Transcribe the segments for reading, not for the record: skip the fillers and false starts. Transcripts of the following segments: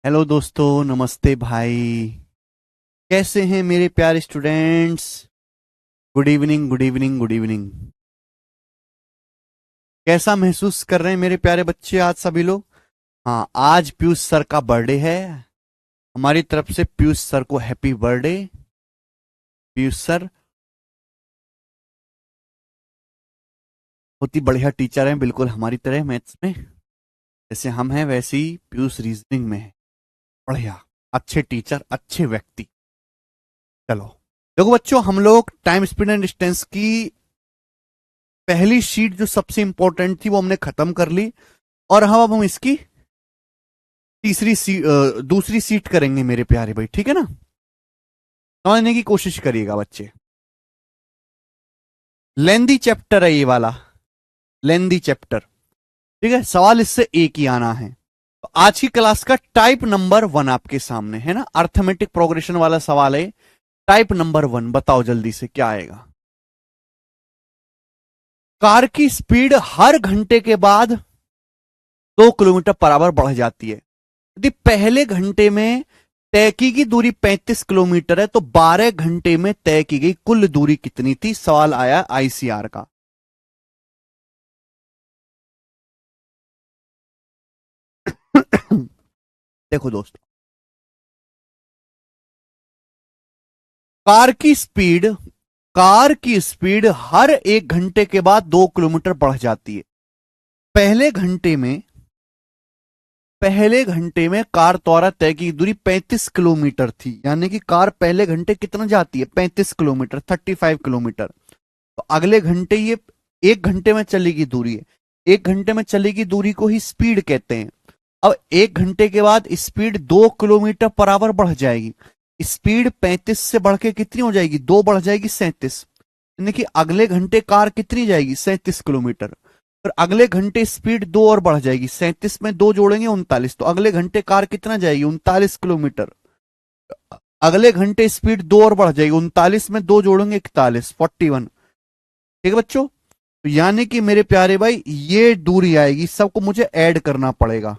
Hello दोस्तों, नमस्ते भाई। कैसे हैं मेरे प्यारे students? Good evening, good evening, good evening. कैसा महसूस कर रहे हैं मेरे प्यारे बच्चे आज सभी लोग? हाँ, आज पीयूष सर का बर्थडे है। हमारी तरफ से पीयूष सर को हैप्पी बर्थडे। पीयूष सर बहुत ही बढ़िया टीचर हैं, बिल्कुल हमारी तरह मैथ्स में। जैसे हम हैं वैसे ही पीयूष रीजनिंग में है। बढ़िया, अच्छे टीचर, अच्छे व्यक्ति। चलो देखो बच्चों, हम लोग टाइम, स्पीड एंड डिस्टेंस की पहली शीट जो सबसे इंपॉर्टेंट थी वो हमने खत्म कर ली। और अब हम इसकी दूसरी सीट करेंगे मेरे प्यारे भाई, ठीक है ना? समझने की कोशिश करिएगा बच्चे। लेंदी चैप्टर है ये वाला, लेंदी चैप्टर। ठीक है, सवाल इससे एक ही आना है। तो आज की क्लास का टाइप नंबर 1 आपके सामने है ना, अर्थमेटिक प्रोग्रेशन वाला सवाल है। टाइप नंबर 1 बताओ जल्दी से क्या आएगा। कार की स्पीड हर घंटे के बाद 2 किलोमीटर पर आवर बढ़ जाती है। यदि पहले घंटे में तय की गई दूरी 35 किलोमीटर है तो 12 घंटे में तय की गई कुल दूरी कितनी थी? सवाल आया आईसीआर का। देखो दोस्तों, कार की स्पीड कार की स्पीड हर 1 घंटे के बाद 2 किलोमीटर बढ़ जाती है। पहले घंटे में पहले घंटे में कार द्वारा तय की दूरी 35 किलोमीटर थी, यानी कि कार पहले घंटे कितना जाती है? 35 किलोमीटर, 35 किलोमीटर। तो अगले घंटे ये 1 घंटे में चलेगी दूरी है। 1 घंटे में चलेगी दूरी को ही स्पीड कहते हैं। अब 1 घंटे के बाद स्पीड 2 किलोमीटर पर आवर बढ़ जाएगी। स्पीड 35 से बढ़ के कितनी हो जाएगी? 2 बढ़ जाएगी 37। यानी कि अगले घंटे कार कितनी जाएगी? 37 किलोमीटर। फिर अगले घंटे स्पीड 2 और बढ़ जाएगी, 37 में 2 जोड़ेंगे 39। तो अगले घंटे कार कितना जाएगी? 39 किलोमीटर। अगले घंटे स्पीड 2 और बढ़ जाएगी, 39 में 2 जोड़ेंगे 41, 41। ठीक है बच्चों? तो यानी कि मेरे प्यारे भाई ये दूरी आएगी, सबको मुझे ऐड करना पड़ेगा।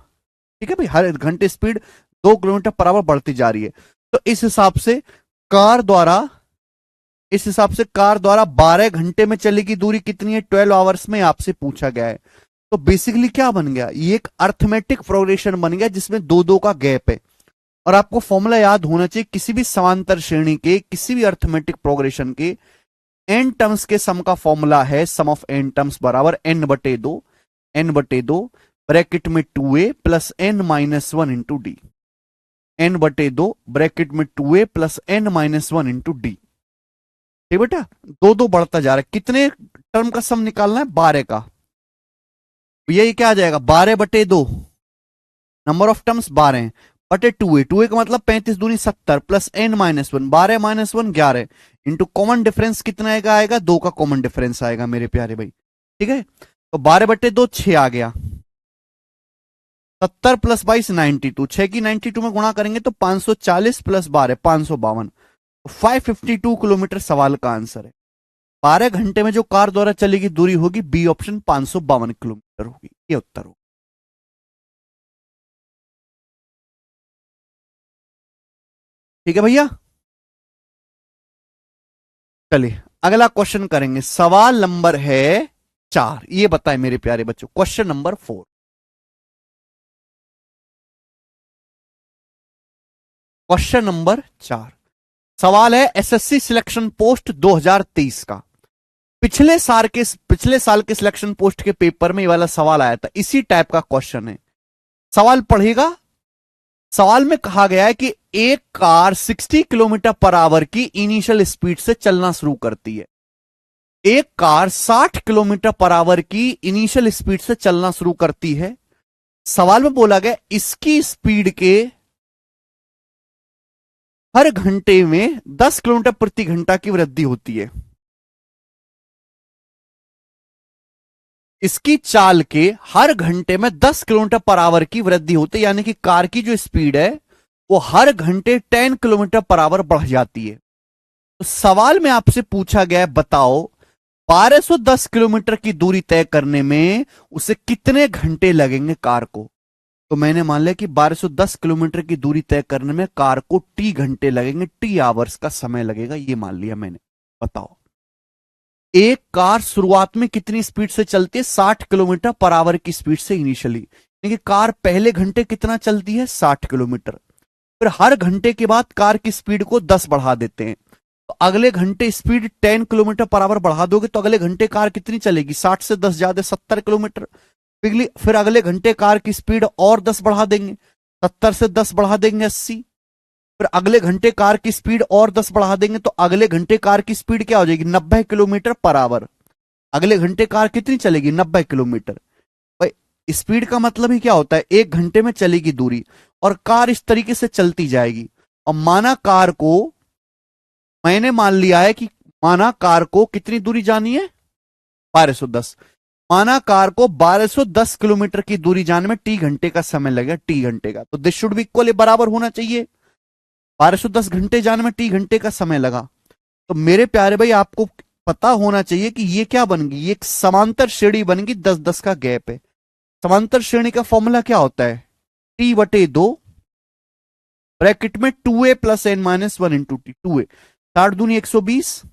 ठीक है भाई, हर घंटे स्पीड 2 किलोमीटर पर आवर बढ़ती जा रही है। तो कार द्वारा इस हिसाब से कार द्वारा 12 घंटे में चलेगी दूरी कितनी है? 12 आवर्स में आपसे पूछा गया है। तो बेसिकली क्या बन गया? ये एक अर्थमेटिक प्रोग्रेशन बन गया जिसमें दो दो का गैप है। और आपको फॉर्मूला याद होना चाहिए, किसी भी समांतर श्रेणी के, किसी भी अर्थमेटिक प्रोग्रेशन के एन टर्म्स के सम का फॉर्मूला है सम ऑफ एन टर्म्स बराबर n/2 ब्रैकेट में 2a plus n-1 into D. n/2 bracket में 2a plus n-1 into D. ठीक बेटा, दो दो बढ़ता जा रहा है। कितने टर्म का सम निकालना है? 12 का। यही क्या आ जाएगा? 12/2, नंबर ऑफ टर्म्स 12 बटे 2a। 2a का मतलब 35 दूनी 70 plus n-1, 12 - 1 11 into common difference कितना आएगा? 2 का कॉमन डिफरेंस आएगा मेरे प्यारे भाई। ठीक है, तो 12/2 6 आ गया। 70 प्लस 22 92, 6 की 92 में गुणा करेंगे तो 540 प्लस 12 552। 552 किलोमीटर सवाल का आंसर है। 12 घंटे में जो कार द्वारा चलेगी दूरी होगी, बी ऑप्शन 552 किलोमीटर होगी। ये उत्तर होगा। ठीक है भैया, चलिए अगला क्वेश्चन करेंगे। सवाल नंबर है 4। ये बताए मेरे प्यारे बच्चों, क्वेश्चन नंबर 4। क्वेश्चन नंबर 4 सवाल है एसएससी सिलेक्शन पोस्ट 2023 का। पिछले साल के सिलेक्शन पोस्ट के पेपर में ये वाला सवाल आया था, इसी टाइप का क्वेश्चन है। सवाल पढ़ेगा। सवाल में कहा गया है कि एक कार 60 किलोमीटर पर आवर की इनिशियल स्पीड से चलना शुरू करती है। एक कार 60 किलोमीटर पर आवर की इनिशियल स्पीड से चलना शुरू करती है। सवाल में बोला गया इसकी स्पीड के हर घंटे में 10 किलोमीटर प्रति घंटा की वृद्धि होती है। इसकी चाल के हर घंटे में 10 किलोमीटर पर आवर की वृद्धि होती है, यानी कि कार की जो स्पीड है वो हर घंटे 10 किलोमीटर पर आवर बढ़ जाती है। तो सवाल में आपसे पूछा गया है, बताओ 1210 किलोमीटर की दूरी तय करने में उसे कितने घंटे लगेंगे कार को? तो मैंने मान लिया कि 1210 किलोमीटर की दूरी तय करने में कार को टी घंटे लगेंगे, टी आवर्स का समय लगेगा, ये मान लिया मैंने। बताओ, एक कार शुरुआत में कितनी स्पीड से चलती है? 60 किलोमीटर पर आवर की स्पीड से इनिशियली। देखिए कार पहले घंटे कितना चलती है? 60 किलोमीटर। फिर हर घंटे के बाद कार की स्पीड को 10 बढ़ा देते हैं, तो अगले घंटे स्पीड 10 किलोमीटर पर आवर बढ़ा दोगे तो अगले घंटे कार कितनी चलेगी? 60 से 10 ज्यादा 70 किलोमीटर। फिर अगले घंटे कार की स्पीड और 10 बढ़ा देंगे, 70 से 10 बढ़ा देंगे 80। फिर अगले घंटे कार की स्पीड और 10 बढ़ा देंगे तो अगले घंटे कार की स्पीड क्या हो जाएगी? 90 किलोमीटर पर आवर। अगले घंटे कार कितनी चलेगी? 90 किलोमीटर। भाई स्पीड का मतलब ही क्या होता है? एक घंटे में चलेगी दूरी, और कार इस तरीके से चलती जाएगी। और माना कार को, मैंने मान लिया है कि माना कार को कितनी दूरी जानी है? 1210। माना कार को 1210 किलोमीटर की दूरी जाने में टी घंटे का समय लगेगा, टी घंटे का, तो दिस शुड बी इक्वल, बराबर होना चाहिए। 1210 घंटे जाने में टी घंटे का समय लगा, तो मेरे प्यारे भाई आपको पता होना चाहिए कि ये क्या बन गई? ये एक समांतर श्रेणी बन गई, 10-10 का गैप है। समांतर श्रेणी का फॉर्मूला क्या होता है? टी बटे 2 ब्रैकेट में 2a plus n minus 1 into T. 2a 60 दूनी 120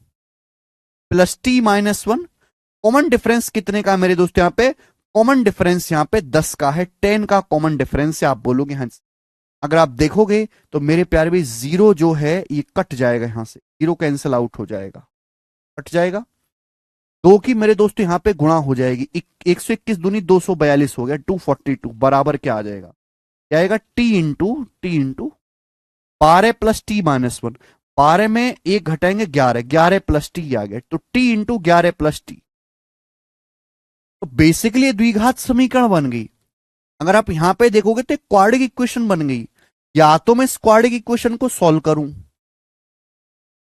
plus T minus 1। Common difference कितने का है मेरे दोस्तों? यहां पे कॉमन डिफरेंस यहां पे 10 का है, 10 का कॉमन डिफरेंस है। आप बोलोगे हाँ, अगर आप देखोगे तो मेरे प्यारे भाई जीरो जो है ये कट जाएगा, यहां से जीरो कैंसिल आउट हो जाएगा, कट जाएगा। दो की मेरे दोस्तों यहां पे गुणा हो जाएगी, 121 दूनी 242 हो गया, 242 बराबर क्या आ जाएगा? क्या आएगा? T into 12 plus T minus 1। 12 में एक घटाएंगे 11, 11 प्लस टी आ गया, तो टी इंटू 11 प्लस टी। तो बेसिकली द्विघात समीकरण बन गई। अगर आप यहां पे देखोगे तो क्वाड्रिक इक्वेशन बन गई। या तो मैं इस क्वाड्रिक इक्वेशन को सॉल्व करूं,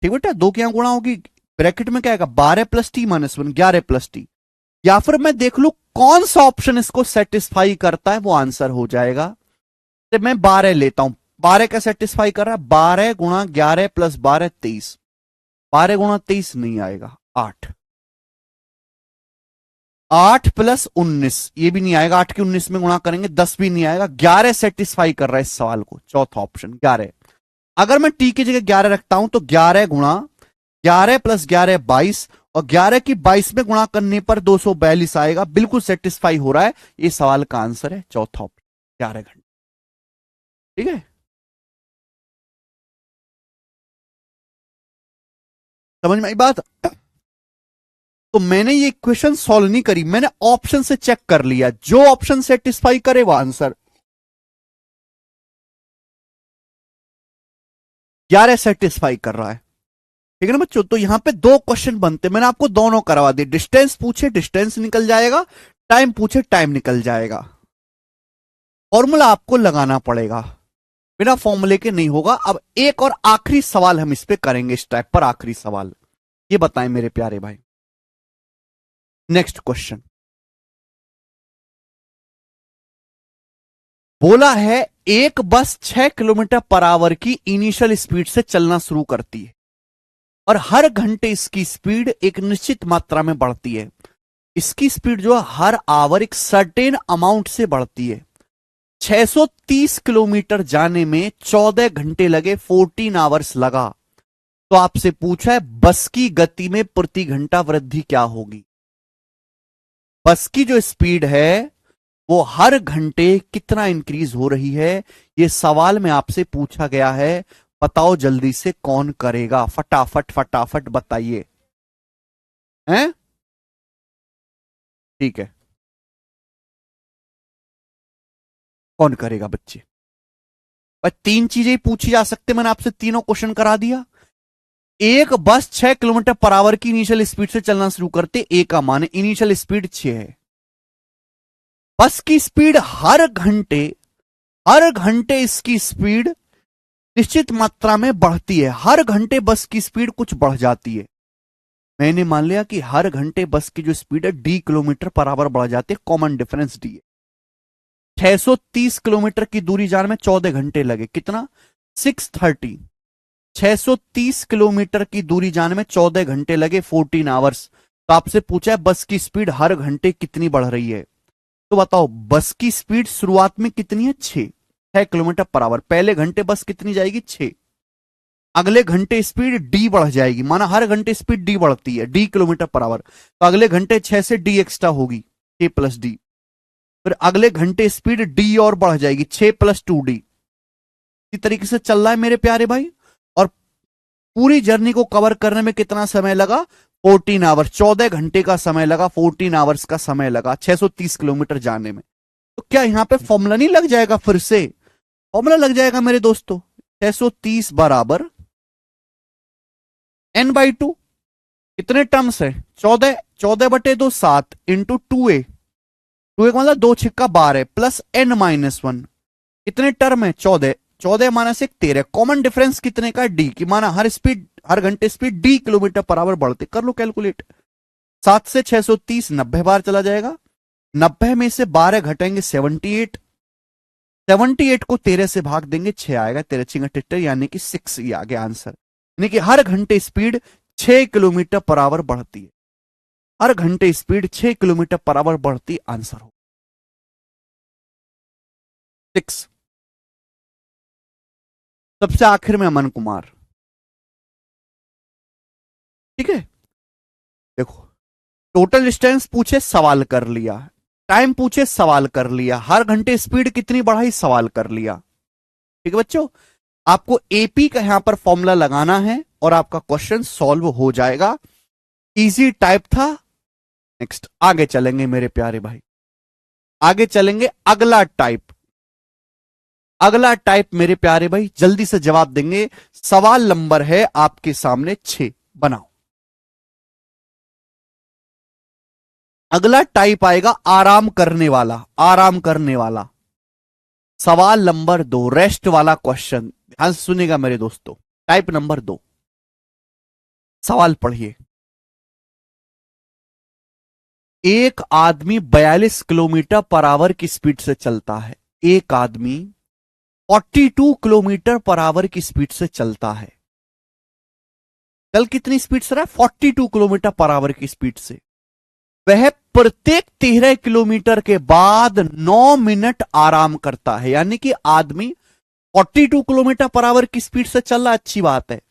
ठीक बेटा, दो क्या गुणा होगी, ब्रैकेट में क्या आएगा? 12 plus T minus 1, 11 plus T. या फिर मैं देख लू कौन सा ऑप्शन इसको सेटिस्फाई करता है, वो आंसर हो जाएगा। तो मैं 12 लेता हूं, 12 का सेटिस्फाई कर रहा है, 12 गुणा 11 प्लस 12 23। 12 गुणा 23 नहीं आएगा, 8। 8 प्लस 19 ये भी नहीं आएगा, 8 की 19 में गुणा करेंगे 10 भी नहीं आएगा। 11 सेटिस्फाई कर रहा है इस सवाल को, चौथा ऑप्शन 11। अगर मैं टी की जगह 11 रखता हूं तो 11 गुणा 11 प्लस 11 22, और 11 की 22 में गुणा करने पर 242 आएगा, बिल्कुल सेटिस्फाई हो रहा है। ये सवाल का आंसर है चौथा ऑप्शन, 11 घंटे। ठीक है, समझ में आई बात? तो मैंने ये इक्वेशन सॉल्व नहीं करी, मैंने ऑप्शन से चेक कर लिया, जो ऑप्शन सेटिस्फाई करे वो आंसर। 11 सेटिस्फाई कर रहा है, ठीक है ना बच्चों? तो यहां पे दो क्वेश्चन बनते, मैंने आपको दोनों करवा दिए। डिस्टेंस पूछे डिस्टेंस निकल जाएगा, टाइम पूछे टाइम निकल जाएगा। फॉर्मूला आपको लगाना पड़ेगा, बिना फॉर्मूले के नहीं होगा। अब एक और आखिरी सवाल हम इस पे करेंगे, इस टाइप पर आखिरी सवाल। ये बताएं मेरे प्यारे भाई, नेक्स्ट क्वेश्चन बोला है एक बस 6 किलोमीटर पर आवर की इनिशियल स्पीड से चलना शुरू करती है और हर घंटे इसकी स्पीड एक निश्चित मात्रा में बढ़ती है। इसकी स्पीड जो है हर आवर एक सर्टेन अमाउंट से बढ़ती है। 630 किलोमीटर जाने में 14 घंटे लगे, 14 आवर्स लगा। तो आपसे पूछा है बस की गति में प्रति घंटा वृद्धि क्या होगी? बस की जो स्पीड है वो हर घंटे कितना इंक्रीज हो रही है, ये सवाल में आपसे पूछा गया है। बताओ जल्दी से, कौन करेगा? फटाफट फटाफट बताइए, हैं? ठीक है, कौन करेगा बच्चे? पर तीन चीजें पूछी जा सकते, मैंने आपसे तीनों क्वेश्चन करा दिया। एक बस 6 किलोमीटर पर आवर की इनिशियल स्पीड से चलना शुरू करते, ए का मान इनिशियल स्पीड 6 है। बस की स्पीड हर घंटे इसकी स्पीड निश्चित मात्रा में बढ़ती है। हर घंटे बस की स्पीड कुछ बढ़ जाती है। मैंने मान लिया कि हर घंटे बस की जो स्पीड है डी किलोमीटर पर आवर बढ़ जाती है, कॉमन डिफरेंस डी है। 630 किलोमीटर की दूरी जाने में 14 घंटे लगे, कितना? 630। 630 किलोमीटर की दूरी जाने में 14 घंटे लगे, 14 आवर्स। तो आपसे पूछा है बस की स्पीड हर घंटे कितनी बढ़ रही है। तो बताओ बस की स्पीड शुरुआत में कितनी है? 6 किलोमीटर पर आवर। पहले घंटे बस कितनी जाएगी? 6। अगले घंटे स्पीड डी बढ़ जाएगी, माना हर घंटे स्पीड डी बढ़ती है, डी किलोमीटर पर आवर, तो अगले घंटे 6 से डी एक्स्ट्रा होगी, 6 प्लस डी। फिर अगले घंटे स्पीड डी और बढ़ जाएगी, 6 प्लस 2D। इसी तरीके से चल रहा है मेरे प्यारे भाई। और पूरी जर्नी को कवर करने में कितना समय लगा? 14 आवर्स, 14 घंटे का समय लगा, 14 आवर्स का समय लगा 630 किलोमीटर जाने में। तो क्या यहां पे फॉर्मूला नहीं लग जाएगा? फिर से फॉर्मूला लग जाएगा मेरे दोस्तों। 630 बराबर n/2। कितने टर्म्स है? 14, 14/2 7 इंटू 2a, 2a का मतलब 2 छिक्का 12 प्लस n-1। कितने टर्म है? 14, 14 माइनस 1 13। कॉमन डिफरेंस कितने का? डी की, माना हर घंटे speed D kilometre per our बढ़ते। कर लो कैलकुलेट। 7 से 630 90 बार चला जाएगा। 90 में से 12 घटेंगे 78। 78 को 13 से भाग देंगे 6 आएगा, 13 छिंगा टिट्टर, यानी कि 6 ये आ गया आंसर। यानी कि हर घंटे स्पीड 6 किलोमीटर पर आवर बढ़ती है। हर घंटे स्पीड 6 किलोमीटर पर आवर बढ़ती, आंसर हो 6। सबसे आखिर में अमन कुमार। ठीक है, देखो टोटल डिस्टेंस पूछे, सवाल कर लिया। टाइम पूछे, सवाल कर लिया। हर घंटे स्पीड कितनी बढ़ाई, सवाल कर लिया। ठीक है बच्चों, आपको एपी का यहां पर फॉर्मूला लगाना है और आपका क्वेश्चन सॉल्व हो जाएगा। इजी टाइप था। नेक्स्ट आगे चलेंगे मेरे प्यारे भाई, आगे चलेंगे। अगला टाइप, अगला टाइप मेरे प्यारे भाई जल्दी से जवाब देंगे। सवाल नंबर है आपके सामने 6, बनाओ। अगला टाइप आएगा आराम करने वाला, आराम करने वाला। सवाल नंबर 2, रेस्ट वाला क्वेश्चन। ध्यान से सुनिएगा मेरे दोस्तों। टाइप नंबर 2, सवाल पढ़िए। एक आदमी 42 किलोमीटर पर आवर की स्पीड से चलता है। एक आदमी 42 किलोमीटर पर आवर की स्पीड से चलता है। चल कितनी स्पीड से रहा है? 42 किलोमीटर पर आवर की स्पीड से। वह प्रत्येक 13 किलोमीटर के बाद 9 मिनट आराम करता है। यानी कि आदमी 42 किलोमीटर पर आवर की स्पीड से चल रहा, अच्छी बात है,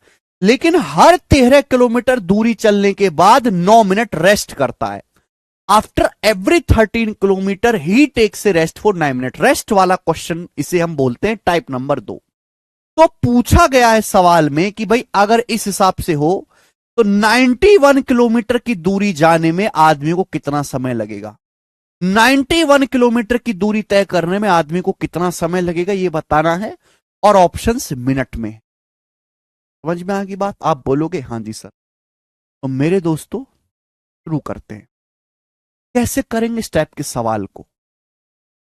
लेकिन हर 13 किलोमीटर दूरी चलने के बाद 9 मिनट रेस्ट करता है। After every 13 kilometre he takes a rest for 9 minute. Rest वाला क्वेश्चन इसे हम बोलते हैं टाइप नंबर 2। तो पूछा गया है सवाल में कि भाई अगर इस हिसाब से हो तो 91 किलोमीटर की दूरी जाने में आदमी को कितना समय लगेगा? 91 किलोमीटर की दूरी तय करने में आदमी को कितना समय लगेगा, यह बताना है। और ऑप्शंस मिनट में। समझ में आ गई बात? आप बोलोगे हां जी सर। तो मेरे दोस्तों शुरू करते हैं। कैसे करेंगे इस टाइप के सवाल को?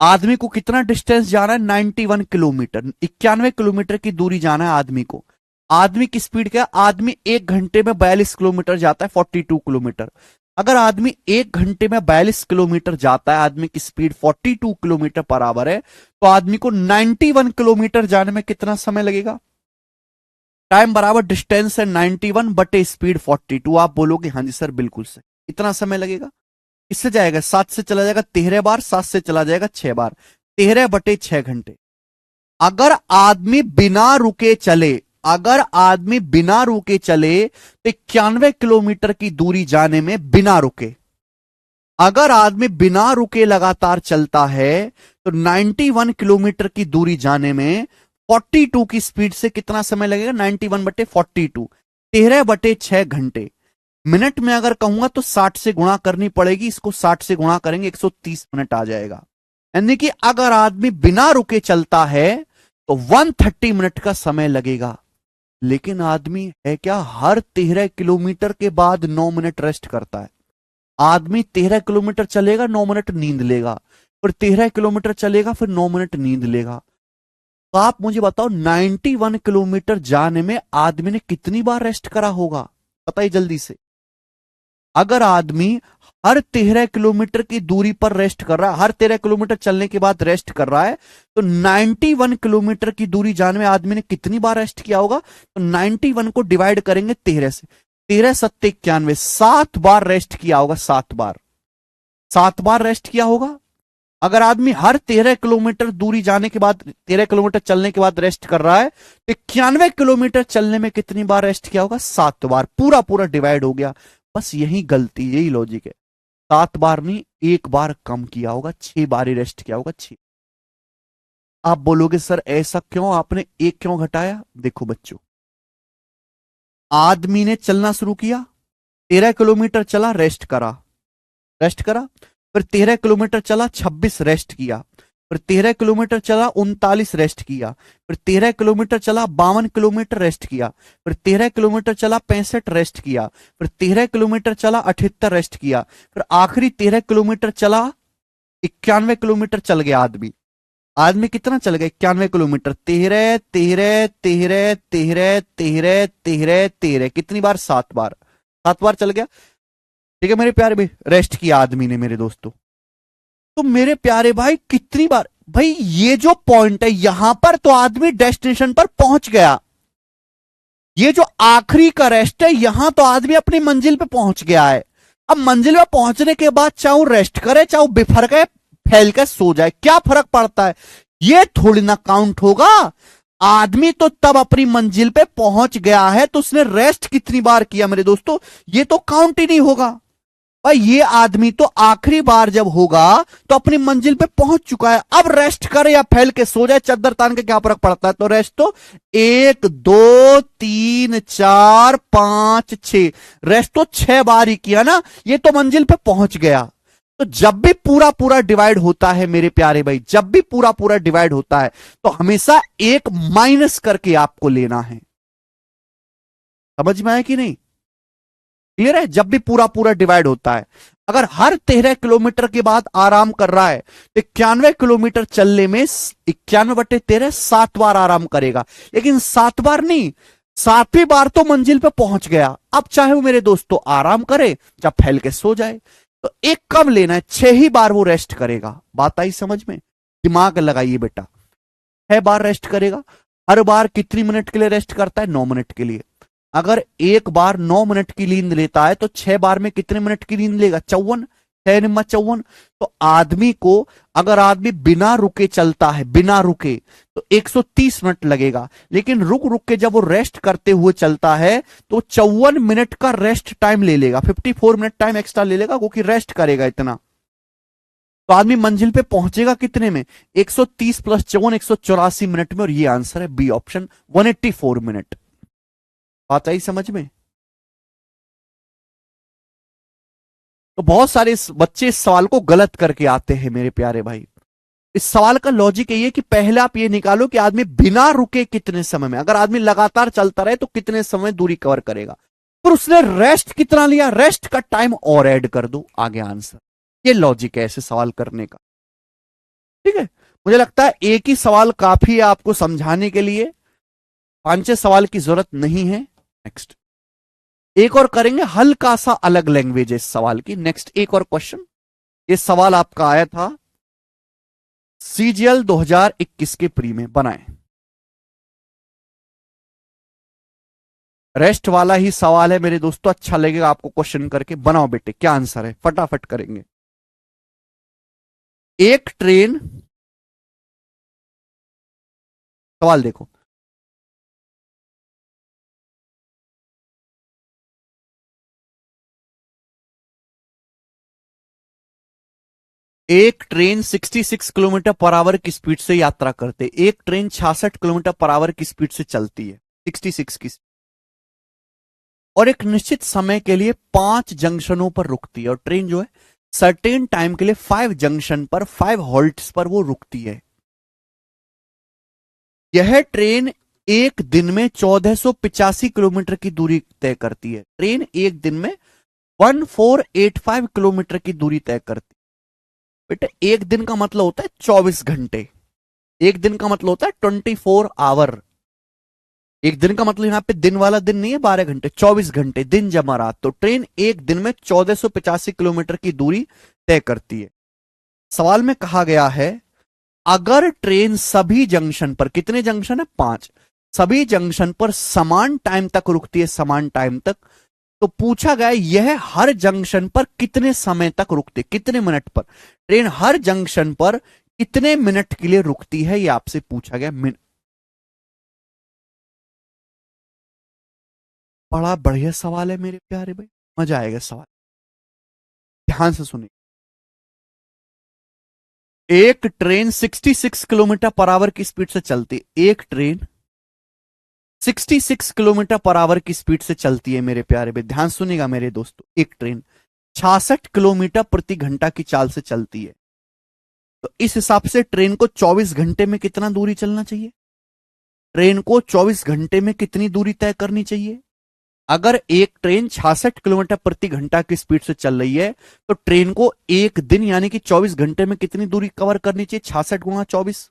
आदमी को कितना डिस्टेंस जाना है? 91 किलोमीटर, 91 किलोमीटर की दूरी जाना है आदमी को। आदमी की स्पीड क्या? आदमी 1 घंटे में 42 किलोमीटर जाता है, 42 किलोमीटर। अगर आदमी 1 घंटे में 42 किलोमीटर जाता है, आदमी की स्पीड 42 किलोमीटर पर आवर है, तो आदमी को 91 किलोमीटर जाने में कितना समय लगेगा? टाइम बराबर डिस्टेंस है 91 बटे स्पीड 42। आप बोलोगे हां जी सर बिल्कुल सही। इतना समय लगेगा। इससे जाएगा 7 से चला जाएगा 13 बार, 7 से चला जाएगा 6 बार, 13 बटे 6 घंटे। अगर आदमी बिना रुके चले, अगर आदमी बिना रुके चले तो 91 किलोमीटर की दूरी जाने में बिना रुके, अगर आदमी बिना रुके लगातार चलता है तो 91 किलोमीटर की दूरी जाने में 42 की स्पीड से कितना समय लगेगा? 91 बटे 42, 13 बटे 6 घंटे। मिनट में अगर कहूंगा तो 60 से गुणा करनी पड़ेगी, इसको 60 से गुणा करेंगे 130 मिनट आ जाएगा। यानी कि अगर आदमी बिना रुके चलता है तो 130 मिनट का समय लगेगा। लेकिन आदमी है क्या, हर 13 किलोमीटर के बाद 9 मिनट रेस्ट करता है। आदमी 13 किलोमीटर चलेगा, 9 मिनट नींद लेगा, फिर 13 किलोमीटर चलेगा, फिर 9 मिनट नींद लेगा। तो आप मुझे बताओ 91 किलोमीटर जाने में आदमी ने कितनी बार रेस्ट करा होगा? बताइए जल्दी से। अगर आदमी हर 13 किलोमीटर की दूरी पर रेस्ट कर रहा है, हर 13 किलोमीटर चलने के बाद रेस्ट कर रहा है, तो 91 किलोमीटर की दूरी जाने में आदमी ने कितनी बार रेस्ट किया होगा? तो 91 को डिवाइड करेंगे 13 से, 13 सत्ते 91, 7 बार रेस्ट किया होगा। 7 बार, 7 बार रेस्ट किया होगा। अगर आदमी हर 13 किलोमीटर दूरी जाने के बाद, 13 किलोमीटर चलने के बाद रेस्ट कर रहा है, 91 किलोमीटर चलने में कितनी बार रेस्ट किया होगा? 7 बार। पूरा पूरा डिवाइड हो गया। बस यही गलती, यही लॉजिक है। 7 बार नहीं, 1 बार कम किया होगा, 6 बार ही रेस्ट किया होगा, 6। आप बोलोगे सर ऐसा क्यों, आपने 1 क्यों घटाया? देखो बच्चों, आदमी ने चलना शुरू किया, 13 किलोमीटर चला, रेस्ट करा, रेस्ट करा, फिर 13 किलोमीटर चला, 26 रेस्ट किया, फिर 13 किलोमीटर चला, 39 रेस्ट किया, फिर 13 किलोमीटर चला, 52 किलोमीटर रेस्ट किया, फिर 13 किलोमीटर चला, 65 रेस्ट किया, फिर 13 किलोमीटर चला, 78 रेस्ट किया, फिर आखिरी 13 किलोमीटर चला, 91 किलोमीटर चल गया आदमी। आदमी कितना चल गया? 91 किलोमीटर। 13 कितनी बार? 7 बार। 7 बार चल गया, ठीक है मेरे प्यारे भाई, रेस्ट किया आदमी ने मेरे दोस्तों। तो मेरे प्यारे भाई कितनी बार? भाई ये जो पॉइंट है यहां पर तो आदमी डेस्टिनेशन पर पहुंच गया, ये जो आखिरी का रेस्ट है यहां तो आदमी अपनी मंजिल पे पहुंच गया है। अब मंजिल पे पहुंचने के बाद चाहे रेस्ट करे, चाहे बिफर गए, फैल कर सो जाए, क्या फर्क पड़ता है? ये थोड़ी ना काउंट होगा। आदमी तो तब अपनी मंजिल पे पहुंच गया है, तो उसने रेस्ट कितनी बार किया मेरे दोस्तों, ये तो काउंट ही नहीं होगा। भाई ये आदमी तो आखिरी बार जब होगा तो अपनी मंजिल पे पहुंच चुका है, अब रेस्ट करे या फैल के सो जाए, चद्दर तान के क्या फर्क पड़ता है? तो रेस्ट तो 1 2 3 4 5 6, रेस्ट तो 6 बार ही किया ना, ये तो मंजिल पे पहुंच गया। तो जब भी पूरा पूरा डिवाइड होता है मेरे प्यारे भाई, जब भी पूरा पूरा डिवाइड होता है तो हमेशा एक माइनस करके आपको लेना है। समझ में आया कि नहीं? क्लियर है? जब भी पूरा पूरा डिवाइड होता है, अगर हर 13 किलोमीटर के बाद आराम कर रहा है तो 91 किलोमीटर चलने में 91/13 7 बार आराम करेगा, लेकिन 7 बार नहीं, 7वीं बार तो मंजिल पे पहुंच गया। अब चाहे वो मेरे दोस्तों आराम करे या फैल के सो जाए, तो एक कम लेना है, 6 ही बार वो रेस्ट करेगा। बात आई समझ में? दिमाग लगाइए बेटा, 6 बार रेस्ट करेगा। हर बार कितनी मिनट के लिए रेस्ट करता है? 9 मिनट के लिए। अगर एक बार 9 मिनट की नींद लेता है तो 6 बार में कितने मिनट की नींद लेगा? 54। 6 निम्मा 54। तो आदमी को, अगर आदमी बिना रुके चलता है, बिना रुके, तो 130 मिनट लगेगा, लेकिन रुक रुक के जब वो रेस्ट करते हुए चलता है तो 54 मिनट का रेस्ट टाइम ले लेगा, 54 मिनट टाइम एक्स्ट्रा ले लेगा, क्योंकि रेस्ट करेगा इतना। तो आदमी मंजिल पे पहुंचेगा कितने में? 130 + 54 184 मिनट में, और ये आंसर है बी ऑप्शन, 184 मिनट। बात आई समझ में? तो बहुत सारे बच्चे इस सवाल को गलत करके आते हैं मेरे प्यारे भाई। इस सवाल का लॉजिक ये है कि पहले आप ये निकालो कि आदमी बिना रुके कितने समय में, अगर आदमी लगातार चलता रहे तो कितने समय दूरी कवर करेगा, फिर उसने रेस्ट कितना लिया, रेस्ट का टाइम और ऐड कर दो, आगे आंसर। ये लॉजिक है ऐसे सवाल करने का, ठीक है? मुझे लगता है एक ही सवाल काफी है आपको समझाने के लिए, 5-6 सवाल की जरूरत नहीं है। नेक्स्ट एक और करेंगे, हल्का सा अलग लैंग्वेज है इस सवाल की। नेक्स्ट एक और क्वेश्चन, ये सवाल आपका आया था CGL 2021 के प्री में, बनाए। रेस्ट वाला ही सवाल है मेरे दोस्तों, अच्छा लगेगा आपको क्वेश्चन करके। बनाओ बेटे, क्या आंसर है, फटाफट करेंगे। एक ट्रेन, सवाल देखो, एक ट्रेन 66 किलोमीटर पर आवर की स्पीड से यात्रा करते, एक ट्रेन 66 किलोमीटर पर आवर की स्पीड से चलती है, 66 की, और एक निश्चित समय के लिए 5 जंक्शनों पर रुकती है, और ट्रेन जो है सर्टेन टाइम के लिए 5 जंक्शन पर, 5 हॉल्ट्स पर वो रुकती है। यह ट्रेन एक दिन में 1485 किलोमीटर की दूरी तय करती है। ट्रेन एक दिन में 1485 किलोमीटर की दूरी तय करती है। बेटा एक दिन का मतलब होता है 24 घंटे, एक दिन का मतलब होता है 24 आवर। एक दिन का मतलब यहां पे दिन वाला दिन नहीं है 12 घंटे, 24 घंटे, दिन जमा रात। तो ट्रेन एक दिन में 1485 किलोमीटर की दूरी तय करती है। सवाल में कहा गया है अगर ट्रेन सभी जंक्शन पर, कितने जंक्शन है? 5, सभी जंक्शन पर समान टाइम तक रुकती है, समान टाइम तक, तो पूछा गया यह हर जंक्शन पर कितने समय तक रुकती, कितने मिनट पर ट्रेन हर जंक्शन पर कितने मिनट के लिए रुकती है, यह आपसे पूछा गया। बड़ा बढ़िया सवाल है मेरे प्यारे भाई, मजा आएगा सवाल, ध्यान से सुनिए। एक ट्रेन 66 किलोमीटर पर आवर की स्पीड से चलती है, एक ट्रेन 66 किलोमीटर पर आवर की स्पीड से चलती है मेरे प्यारे भाई, ध्यान सुनिएगा मेरे दोस्तों। एक ट्रेन 66 किलोमीटर प्रति घंटा की चाल से चलती है, तो इस हिसाब से ट्रेन को 24 घंटे में कितना दूरी चलना चाहिए, ट्रेन को 24 घंटे में कितनी दूरी तय करनी चाहिए। अगर एक ट्रेन 66 किलोमीटर प्रति घंटा की स्पीड से चल रही है तो ट्रेन को एक दिन यानी कि 24 घंटे में कितनी दूरी कवर करनी चाहिए, 66 गुणा 24।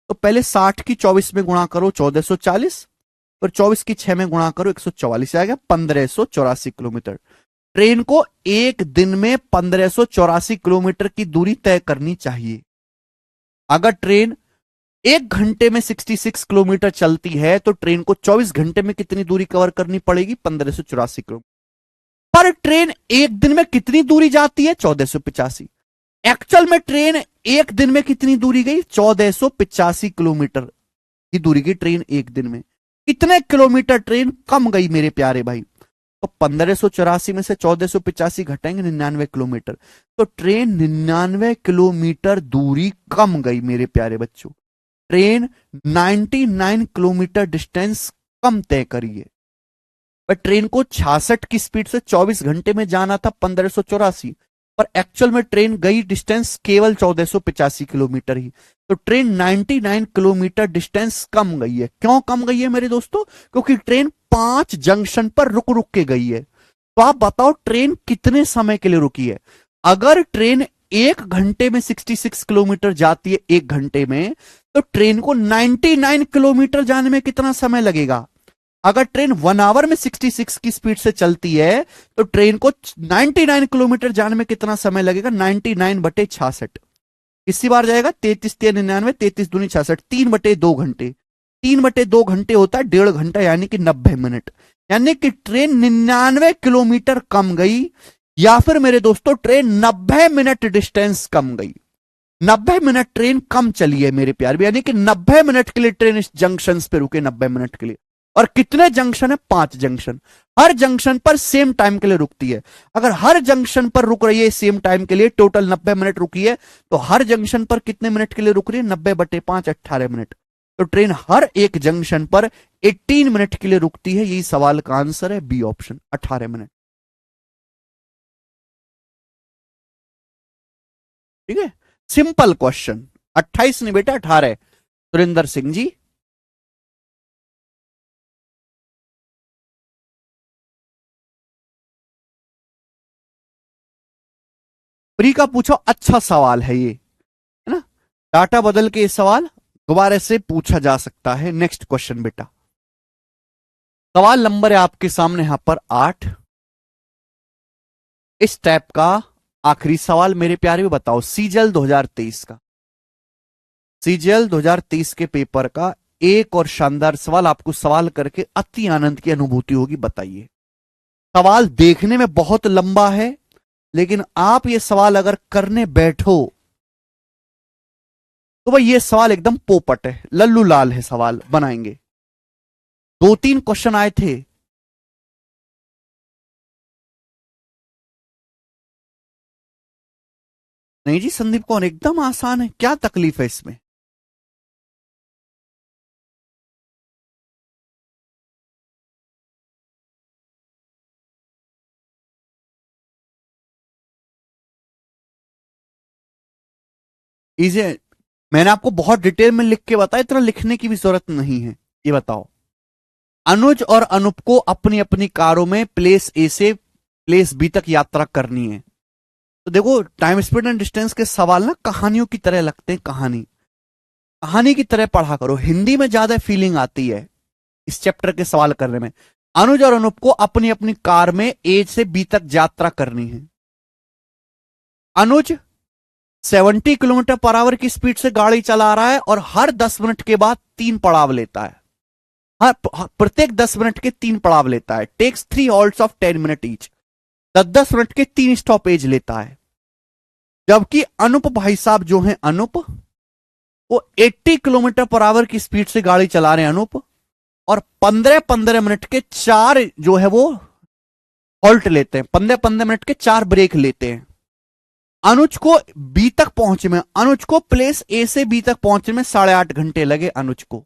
तो पहले 60 की 24 में गुणा करो 1440, और 24 की 6 में गुणा करो 144, आ गया 1584 किलोमीटर। ट्रेन को एक दिन में 1584 किलोमीटर की दूरी तय करनी चाहिए। अगर ट्रेन एक घंटे में 66 किलोमीटर चलती है तो ट्रेन को 24 घंटे में कितनी दूरी कवर करनी पड़ेगी, 1584 किलोमीटर। पर ट्रेन एक दिन में कितनी दूरी जाती है, 1485। एक्चुअल में ट्रेन एक दिन में कितनी दूरी गई, 1485 किलोमीटर की दूरी गई ट्रेन एक दिन में। कितने किलोमीटर ट्रेन कम गई मेरे प्यारे भाई, तो 1584 में से 1485 घटाएंगे 99 किलोमीटर, तो ट्रेन 99 किलोमीटर दूरी कम गई मेरे प्यारे बच्चों। ट्रेन 99 किलोमीटर डिस्टेंस कम तय करी है। पर ट्रेन को 66 की स्पीड से 24 घंटे में जाना था 1584, पर एक्चुअल में ट्रेन गई डिस्टेंस केवल 1485 किलोमीटर ही, तो ट्रेन 99 किलोमीटर डिस्टेंस कम गई है। क्यों कम गई है मेरे दोस्तों, क्योंकि ट्रेन 5 जंक्शन पर रुक रुक के गई है। तो आप बताओ ट्रेन कितने समय के लिए रुकी है। अगर ट्रेन एक घंटे में 66 किलोमीटर जाती है एक घंटे में, तो ट्रेन को 99 किलोमीटर जाने में कितना समय लगेगा। अगर ट्रेन 1 आवर में 66 की स्पीड से चलती है तो ट्रेन को 99 किलोमीटर जाने में कितना समय लगेगा, 99/66। किसी बार जाएगा 33×3=99, 33×2 = 66, 3/2 घंटे, 3/2 घंटे होता है 1.5 घंटा यानी कि 90 मिनट। यानी कि ट्रेन 99 किलोमीटर कम गई, या फिर मेरे दोस्तों ट्रेन 90 मिनट डिस्टेंस कम गई। 90 मिनट ट्रेन कम चली है मेरे प्यार, यानी कि 90 मिनट के लिए ट्रेन इस जंक्शन पे रुके, 90 मिनट के लिए। और कितने जंक्शन है, 5 जंक्शन। हर जंक्शन पर सेम टाइम के लिए रुकती है। अगर हर जंक्शन पर रुक रही है सेम टाइम के लिए, टोटल 90 मिनट रुकी है, तो हर जंक्शन पर कितने मिनट के लिए रुक रही है, 90/5 18 मिनट। तो ट्रेन हर एक जंक्शन पर 18 मिनट के लिए रुकती है। यही सवाल का आंसर है बी ऑप्शन, 18 मिनट। ठीक है, सिंपल क्वेश्चन। 28 नहीं बेटा 18। सुरेंद्र सिंह जी, प्री का पूछो, अच्छा सवाल है ये, है ना। डाटा बदल के ये सवाल दोबारा से पूछा जा सकता है। नेक्स्ट क्वेश्चन बेटा, सवाल नंबर है आपके सामने यहां पर 8। इस टाइप का आखिरी सवाल मेरे प्यारे भी बताओ, सीजीएल 2023 का, सीजीएल 2023 के पेपर का एक और शानदार सवाल आपको सवाल करके अति आनंद की अनुभूति होगी। बताइए, सवाल देखने में बहुत लंबा है, लेकिन आप ये सवाल अगर करने बैठो तो भाई ये सवाल एकदम पोपट है, लल्लू लाल है सवाल बनाएंगे। 2-3 क्वेश्चन आए थे, नहीं जी संदीप कौन, एकदम आसान है, क्या तकलीफ है इसमें। इसे मैंने आपको बहुत डिटेल में लिख के बताया, इतना लिखने की भी जरूरत नहीं है। ये बताओ, अनुज और अनूप को अपनी अपनी कारों में प्लेस ए से प्लेस बी तक यात्रा करनी है। तो देखो, टाइम स्पीड एंड डिस्टेंस के सवाल ना कहानियों की तरह लगते हैं, कहानी कहानी की तरह पढ़ा करो, हिंदी में ज्यादा फीलिंग आती है इस चैप्टर के सवाल करने में। अनुज और अनूप को अपनी अपनी कार में ए से बी तक यात्रा करनी है। अनुज 70 किलोमीटर पर आवर की स्पीड से गाड़ी चला रहा है और हर 10 मिनट के बाद 3 पड़ाव लेता है। प्रत्येक 10 मिनट के 3 पड़ाव लेता है, takes 3 halts of 10 minute each, 10-10 minute के 3 स्टॉपेज लेता है। जबकि अनुप भाई साहब जो हैं, अनुप वो 80 किलोमीटर पर आवर की स्पीड से गाड़ी चला रहे हैं अनुप, और 15-15 मिनट के 4 जो है वो हॉल्ट लेते हैं, 15-15 मिनट के 4 ब्रेक लेते हैं। अनुज को बी तक पहुंचे में, अनुज को प्लेस ए से बी तक पहुंचने में 8.5 घंटे लगे अनुज को।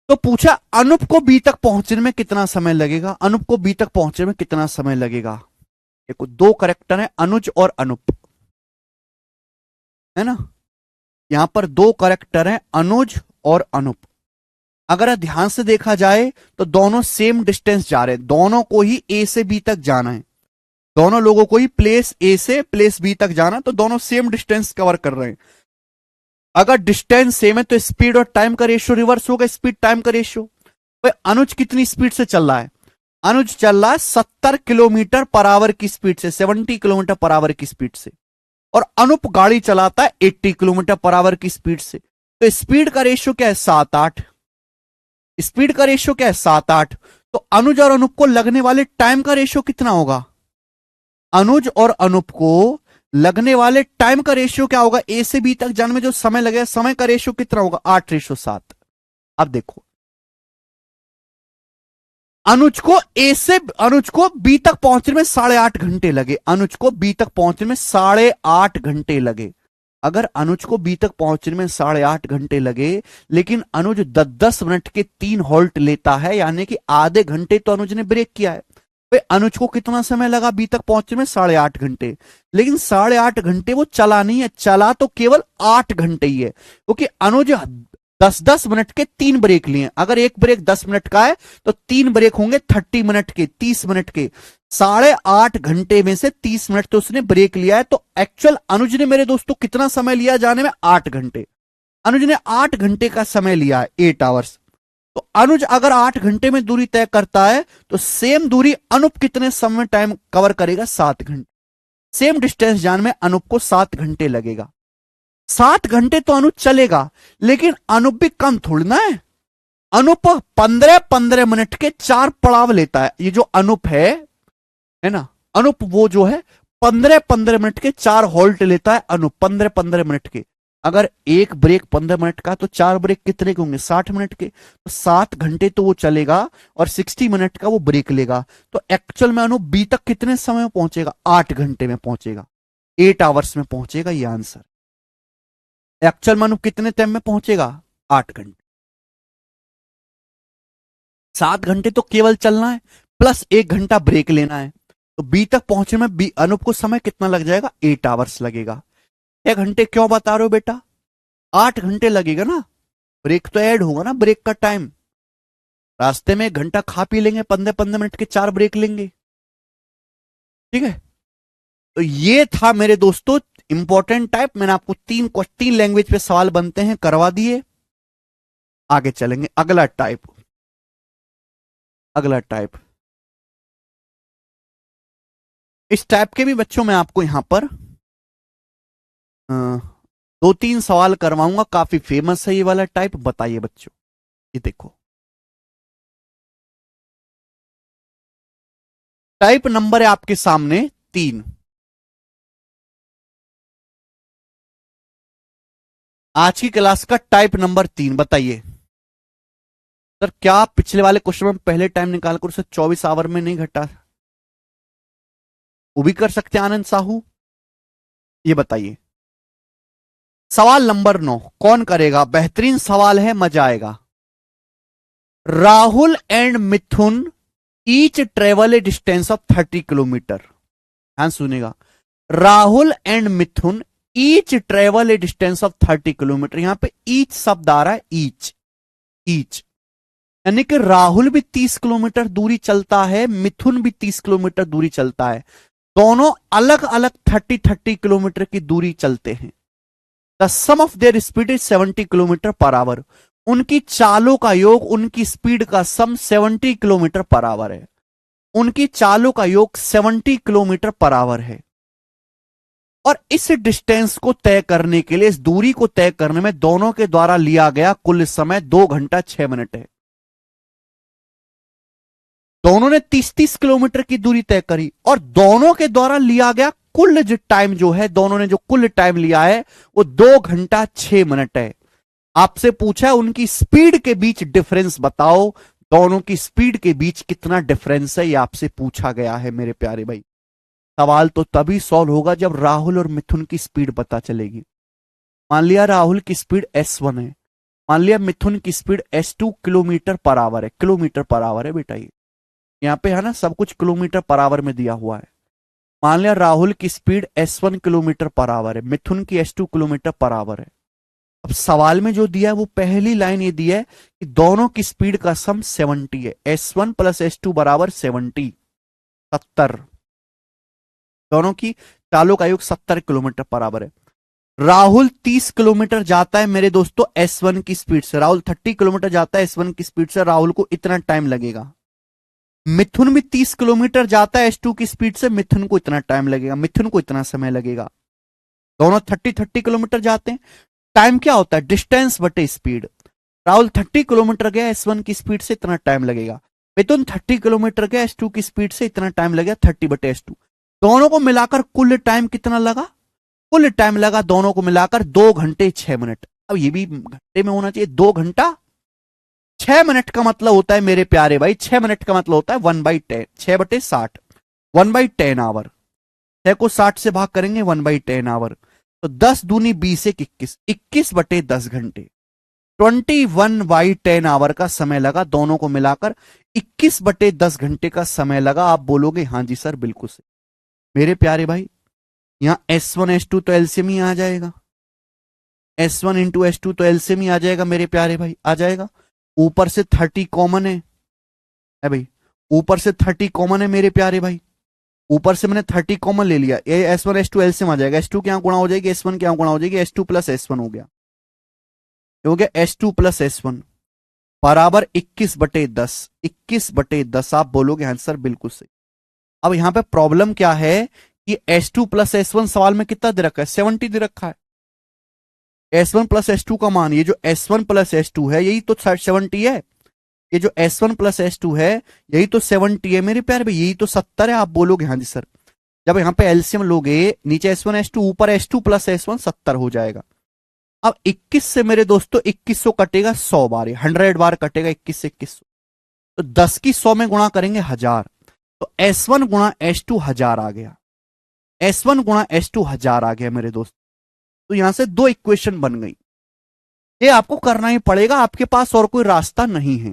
तो पूछा अनुप को बी तक पहुंचने में कितना समय लगेगा, अनुप को बी तक पहुंचने में कितना समय लगेगा। देखो 2 करेक्टर है, अनुज और अनुप, है ना। यहां पर 2 करेक्टर हैं, अनुज और अनुप। अगर ध्यान से देखा जाए तो दोनों सेम डिस्टेंस जा रहे हैं, दोनों को ही ए से बी तक जाना है, दोनों लोगों को ही प्लेस ए से प्लेस बी तक जाना, तो दोनों सेम डिस्टेंस कवर कर रहे हैं। अगर डिस्टेंस सेम है तो स्पीड और टाइम का रेशियो रिवर्स होगा, स्पीड टाइम का रेशियो। भाई अनुज कितनी स्पीड से चल रहा है, अनुज चल रहा है 70 किलोमीटर पर आवर की स्पीड से, 70 किलोमीटर पर आवर की स्पीड से, और अनुप गाड़ी चलाता है 80 किलोमीटर पर आवर की स्पीड से। तो स्पीड का रेशियो क्या है, 7-8। स्पीड का रेशियो क्या है, 7-8। तो अनुज और अनुप को लगने वाले टाइम का रेशियो कितना होगा, अनुज और अनुप को लगने वाले टाइम का रेशियो क्या होगा, ए से बी तक जाने में जो समय लगेगा, समय का रेशियो कितना होगा, 8:7। अब देखो अनुज को बी तक पहुंचने में 8.5 घंटे लगे, अनुज को बी तक पहुंचने में 8.5 घंटे लगे। अगर अनुज को बी तक पहुंचने में 8.5 घंटे लगे, लेकिन अनुज 10-10 मिनट के 3 हॉल्ट लेता है, यानी कि आधे घंटे तो अनुज ने ब्रेक किया है। भाई अनुज को कितना समय लगा बी तक पहुंचने में, 8.5 घंटे। लेकिन 8.5 घंटे वो चला नहीं है, चला तो केवल 8 घंटे ही है, क्योंकि अनुज 10-10 मिनट के 3 ब्रेक लिए। अगर एक ब्रेक 10 मिनट का है तो 3 ब्रेक होंगे 30 मिनट के, 30 मिनट के। 8.5 घंटे में से 30 मिनट तो उसने ब्रेक लिया है, तो एक्चुअल अनुज ने मेरे दोस्तों कितना समय लिया जाने में, 8 घंटे। अनुज ने 8 घंटे का समय लिया है, 8 आवर्स। तो अनुज अगर 8 घंटे में दूरी तय करता है, तो सेम दूरी अनुप कितने समय टाइम कवर करेगा, 7 घंटे। सेम डिस्टेंस जाने में अनुप को 7 घंटे लगेगा। 7 घंटे तो अनुप चलेगा, लेकिन अनुप भी कम थोड़ी ना है। अनुप 15-15 मिनट के 4 पड़ाव लेता है। ये जो अनुप है ना, अनुप वो जो है 15-15 मिनट के 4 हॉल्ट लेता है अनुप, 15-15 मिनट के। अगर एक ब्रेक 15 मिनट का, तो 4 ब्रेक कितने के होंगे, 60 मिनट के। तो 7 घंटे तो वो चलेगा और 60 मिनट का वो ब्रेक लेगा। तो एक्चुअल में अनुप बी तक कितने समय में पहुंचेगा, 8 घंटे में पहुंचेगा, 8 आवर्स में पहुंचेगा। ये आंसर एक्चुअल में अनुप कितने टाइम में पहुंचेगा, 8 घंटे। 7 घंटे तो केवल चलना है, प्लस 1 घंटा ब्रेक लेना है। तो बी तक पहुंचने में बी अनुप को समय कितना लग जाएगा, 8 आवर्स लगेगा। 1 घंटे क्यों बता रहे हो बेटा, 8 घंटे लगेगा ना, ब्रेक तो ऐड होगा ना, ब्रेक का टाइम। रास्ते में 1 घंटा खा पी लेंगे, 15-15 मिनट के 4 ब्रेक लेंगे, ठीक है। तो ये था मेरे दोस्तों इंपॉर्टेंट टाइप। मैंने आपको 3 लैंग्वेज पे सवाल बनते हैं करवा दिए। आगे चलेंगे, अगला टाइप। इस टाइप के भी बच्चों में आपको यहां पर 2-3 सवाल करवाऊंगा, काफी फेमस है ये वाला टाइप। बताइए बच्चों, ये देखो टाइप नंबर है आपके सामने 3। आज की क्लास का टाइप नंबर 3। बताइए सर, क्या आप पिछले वाले क्वेश्चन में पहले टाइम निकालकर उसे 24 आवर में नहीं घटा, वो भी कर सकते हैं आनंद साहू? ये बताइए। सवाल नंबर 9 कौन करेगा, बेहतरीन सवाल है, मजा आएगा। Rahul and Mithun each travel A distance of 30 kilometre. ध्यान सुनेगा, Rahul and Mithun each travel A distance of 30 kilometre. यहां पे ईच शब्द आ रहा है, ईच यानी कि राहुल भी 30 किलोमीटर दूरी चलता है, मिथुन भी 30 किलोमीटर दूरी चलता है। दोनों अलग अलग 30-30 किलोमीटर की दूरी चलते हैं। The sum of their speed is 70 kilometre per hour. उनकी चालों का योग, उनकी स्पीड का सम 70 किलोमीटर पर आवर है। उनकी चालों का योग 70 किलोमीटर पर आवर है। और इस डिस्टेंस को तय करने के लिए, इस दूरी को तय करने में दोनों के द्वारा लिया गया कुल समय 2 घंटा 6 मिनट है। दोनों ने 30-30 किलोमीटर की दूरी तय करी और दोनों के द्वारा लिया गया कुल जो टाइम जो है, दोनों ने जो कुल टाइम लिया है वो 2 घंटा 6 मिनट है। आपसे पूछा है उनकी स्पीड के बीच डिफरेंस बताओ, दोनों की स्पीड के बीच कितना डिफरेंस है, ये आपसे पूछा गया है मेरे प्यारे भाई। सवाल तो तभी सॉल्व होगा जब राहुल और मिथुन की स्पीड पता चलेगी। मान लिया राहुल की स्पीड S1 है, मान लिया मिथुन की speed S2 kilometre per our है। किलोमीटर पर आवर है बेटा, ये यहां पे है ना, सब कुछ किलोमीटर पर आवर में दिया हुआ है। मान लिया राहुल की speed S1 kilometre per our है, मिथुन की S2 किलोमीटर पर आवर है। अब सवाल में जो दिया है वो पहली लाइन ये दी है कि दोनों की स्पीड का सम 70 है। S1 प्लस S2 बराबर 70। दोनों की चालों का योग 70 किलोमीटर पर आवर है। राहुल 30 किलोमीटर जाता है मेरे दोस्तों S1 की स्पीड से, राहुल 30 किलोमीटर जाता है S1 की स्पीड से, राहुल को इतना टाइम लगेगा। मिथुन भी 30 किलोमीटर जाता है S2 की स्पीड से, मिथुन को इतना टाइम लगेगा, मिथुन को इतना समय लगेगा। दोनों 30-30 किलोमीटर जाते हैं। टाइम क्या होता है? डिस्टेंस बटे स्पीड। राहुल 30 किलोमीटर गया S1 की स्पीड से, इतना टाइम लगेगा। मिथुन 30 किलोमीटर गया S2 की स्पीड से, इतना टाइम लगेगा, 30/S2। दोनों को मिलाकर कुल टाइम कितना लगा? कुल टाइम लगा दोनों को मिलाकर 2 घंटे 6 मिनट। अब ये भी घंटे में होना चाहिए, 2 घंटा 6 मिनट का मतलब होता है मेरे प्यारे भाई, 6 मिनट का मतलब होता है 1/10, 6/60, 1/10 आवर। 6 को 60 से भाग करेंगे 1/10 आवर, तो 10 दूनी 20 एक 21, 21/10 घंटे, 21/10 आवर का समय लगा दोनों को मिलाकर, 21/10 घंटे का समय लगा। आप बोलोगे हाँ जी सर बिल्कुल सही। मेरे प्यारे भाई यहां S1 S2 तो एलसीएम ही आ जाएगा, S1 इंटू S2 तो एलसीएम ही आ जाएगा मेरे प्यारे भाई, आ जाएगा। ऊपर से 30 कॉमन है भाई, ऊपर से 30 कॉमन है मेरे प्यारे भाई, ऊपर से मैंने 30 कॉमन ले लिया, ये S1 S2 एलसीएम आ जाएगा। S2 क्या गुणा हो जाएगी, S1 क्या गुणा हो जाएगी, S2 प्लस S1 हो गया, हो गया S2 प्लस S1 बराबर 21/10, 21/10। आप बोलोगे हाँ सर बिल्कुल सही। अब यहां पे प्रॉब्लम क्या है कि S2 प्लस S1 सवाल में कितना दे रखा है, 70 दे रखा है। S1 प्लस S2 का मान, ये जो S1 प्लस S2 है यही तो 70 है, ये जो S1 प्लस S2 है यही तो 70 है मेरे प्यारे भाई, यही तो 70 है। आप बोलोगे हाँ जी सर। जब यहां पे एलसीएम लोगे, नीचे S1 S2 ऊपर S2 प्लस S1 70 हो जाएगा। अब 21 से मेरे दोस्तों 2100 कटेगा 100 बार, 100 बार कटेगा 21 से 2100, तो 10 की 100 में गुणा करेंगे 1000, तो S1 गुणा S2 1000 आ गया, S1 गुणा S2 1000 आ गया मेरे दोस्त। तो यहां से 2 इक्वेशन बन गई, ये आपको करना ही पड़ेगा, आपके पास और कोई रास्ता नहीं है।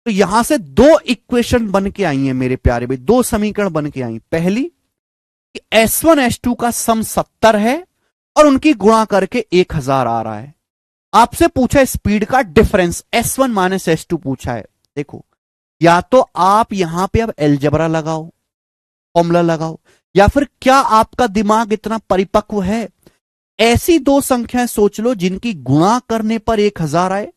तो यहां से 2 इक्वेशन बन के आई है मेरे प्यारे भाई, 2 समीकरण बन के आई। पहली कि S1 S2 का सम 70 है और उनकी गुणा करके 1000 आ रहा है। आपसे पूछा स्पीड का डिफरेंस S1 माइनस S2 पूछा है। देखो या तो आप यहां पे अब एलजेब्रा लगाओ, फॉर्मूला लगाओ, या फिर क्या आपका दिमाग इतना परिपक्व है, ऐसी 2 संख्याएं सोच लो जिनकी गुणा करने पर 1000 आए,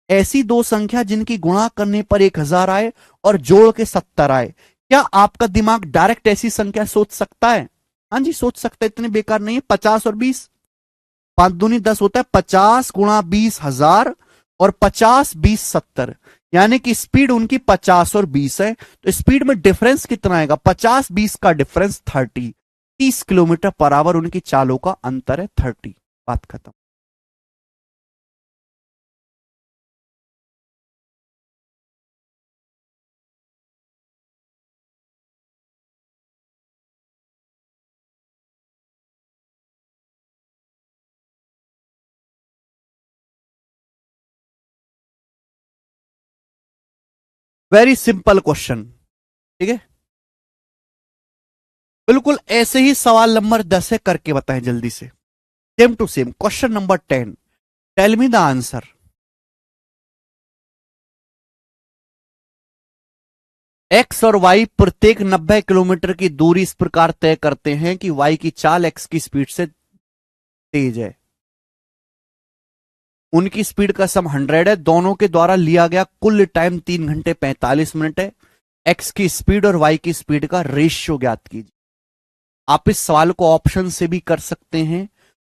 ऐसी 2 संख्या जिनकी गुणा करने पर 1000 आए और जोड़ के 70 आए। क्या आपका दिमाग डायरेक्ट ऐसी संख्या सोच सकता है? हाँ जी सोच सकता है, इतने बेकार नहीं है। 50 और 20, 5 दूनी 10 होता है, 50 गुणा 20,000 और 50 20 70, यानी कि स्पीड उनकी 50 और 20 है। तो स्पीड में डिफरेंस कितना आएगा, 50-20 का डिफरेंस 30 किलोमीटर पर आवर उनकी चालों का अंतर है 30। बात खत्म। वेरी सिंपल क्वेश्चन, ठीक है, बिल्कुल ऐसे ही सवाल नंबर 10 है, करके बताएं जल्दी से, same to same. Question number 10, tell me the answer. X और वाई प्रत्येक 90 किलोमीटर की दूरी इस प्रकार तय करते हैं कि वाई की चाल एक्स की स्पीड से तेज है। उनकी स्पीड का सम 100 है, दोनों के द्वारा लिया गया कुल टाइम 3 घंटे 45 मिनट है। एक्स की स्पीड और वाई की स्पीड का रेशियो ज्ञात कीजिए। आप इस सवाल को ऑप्शन से भी कर सकते हैं,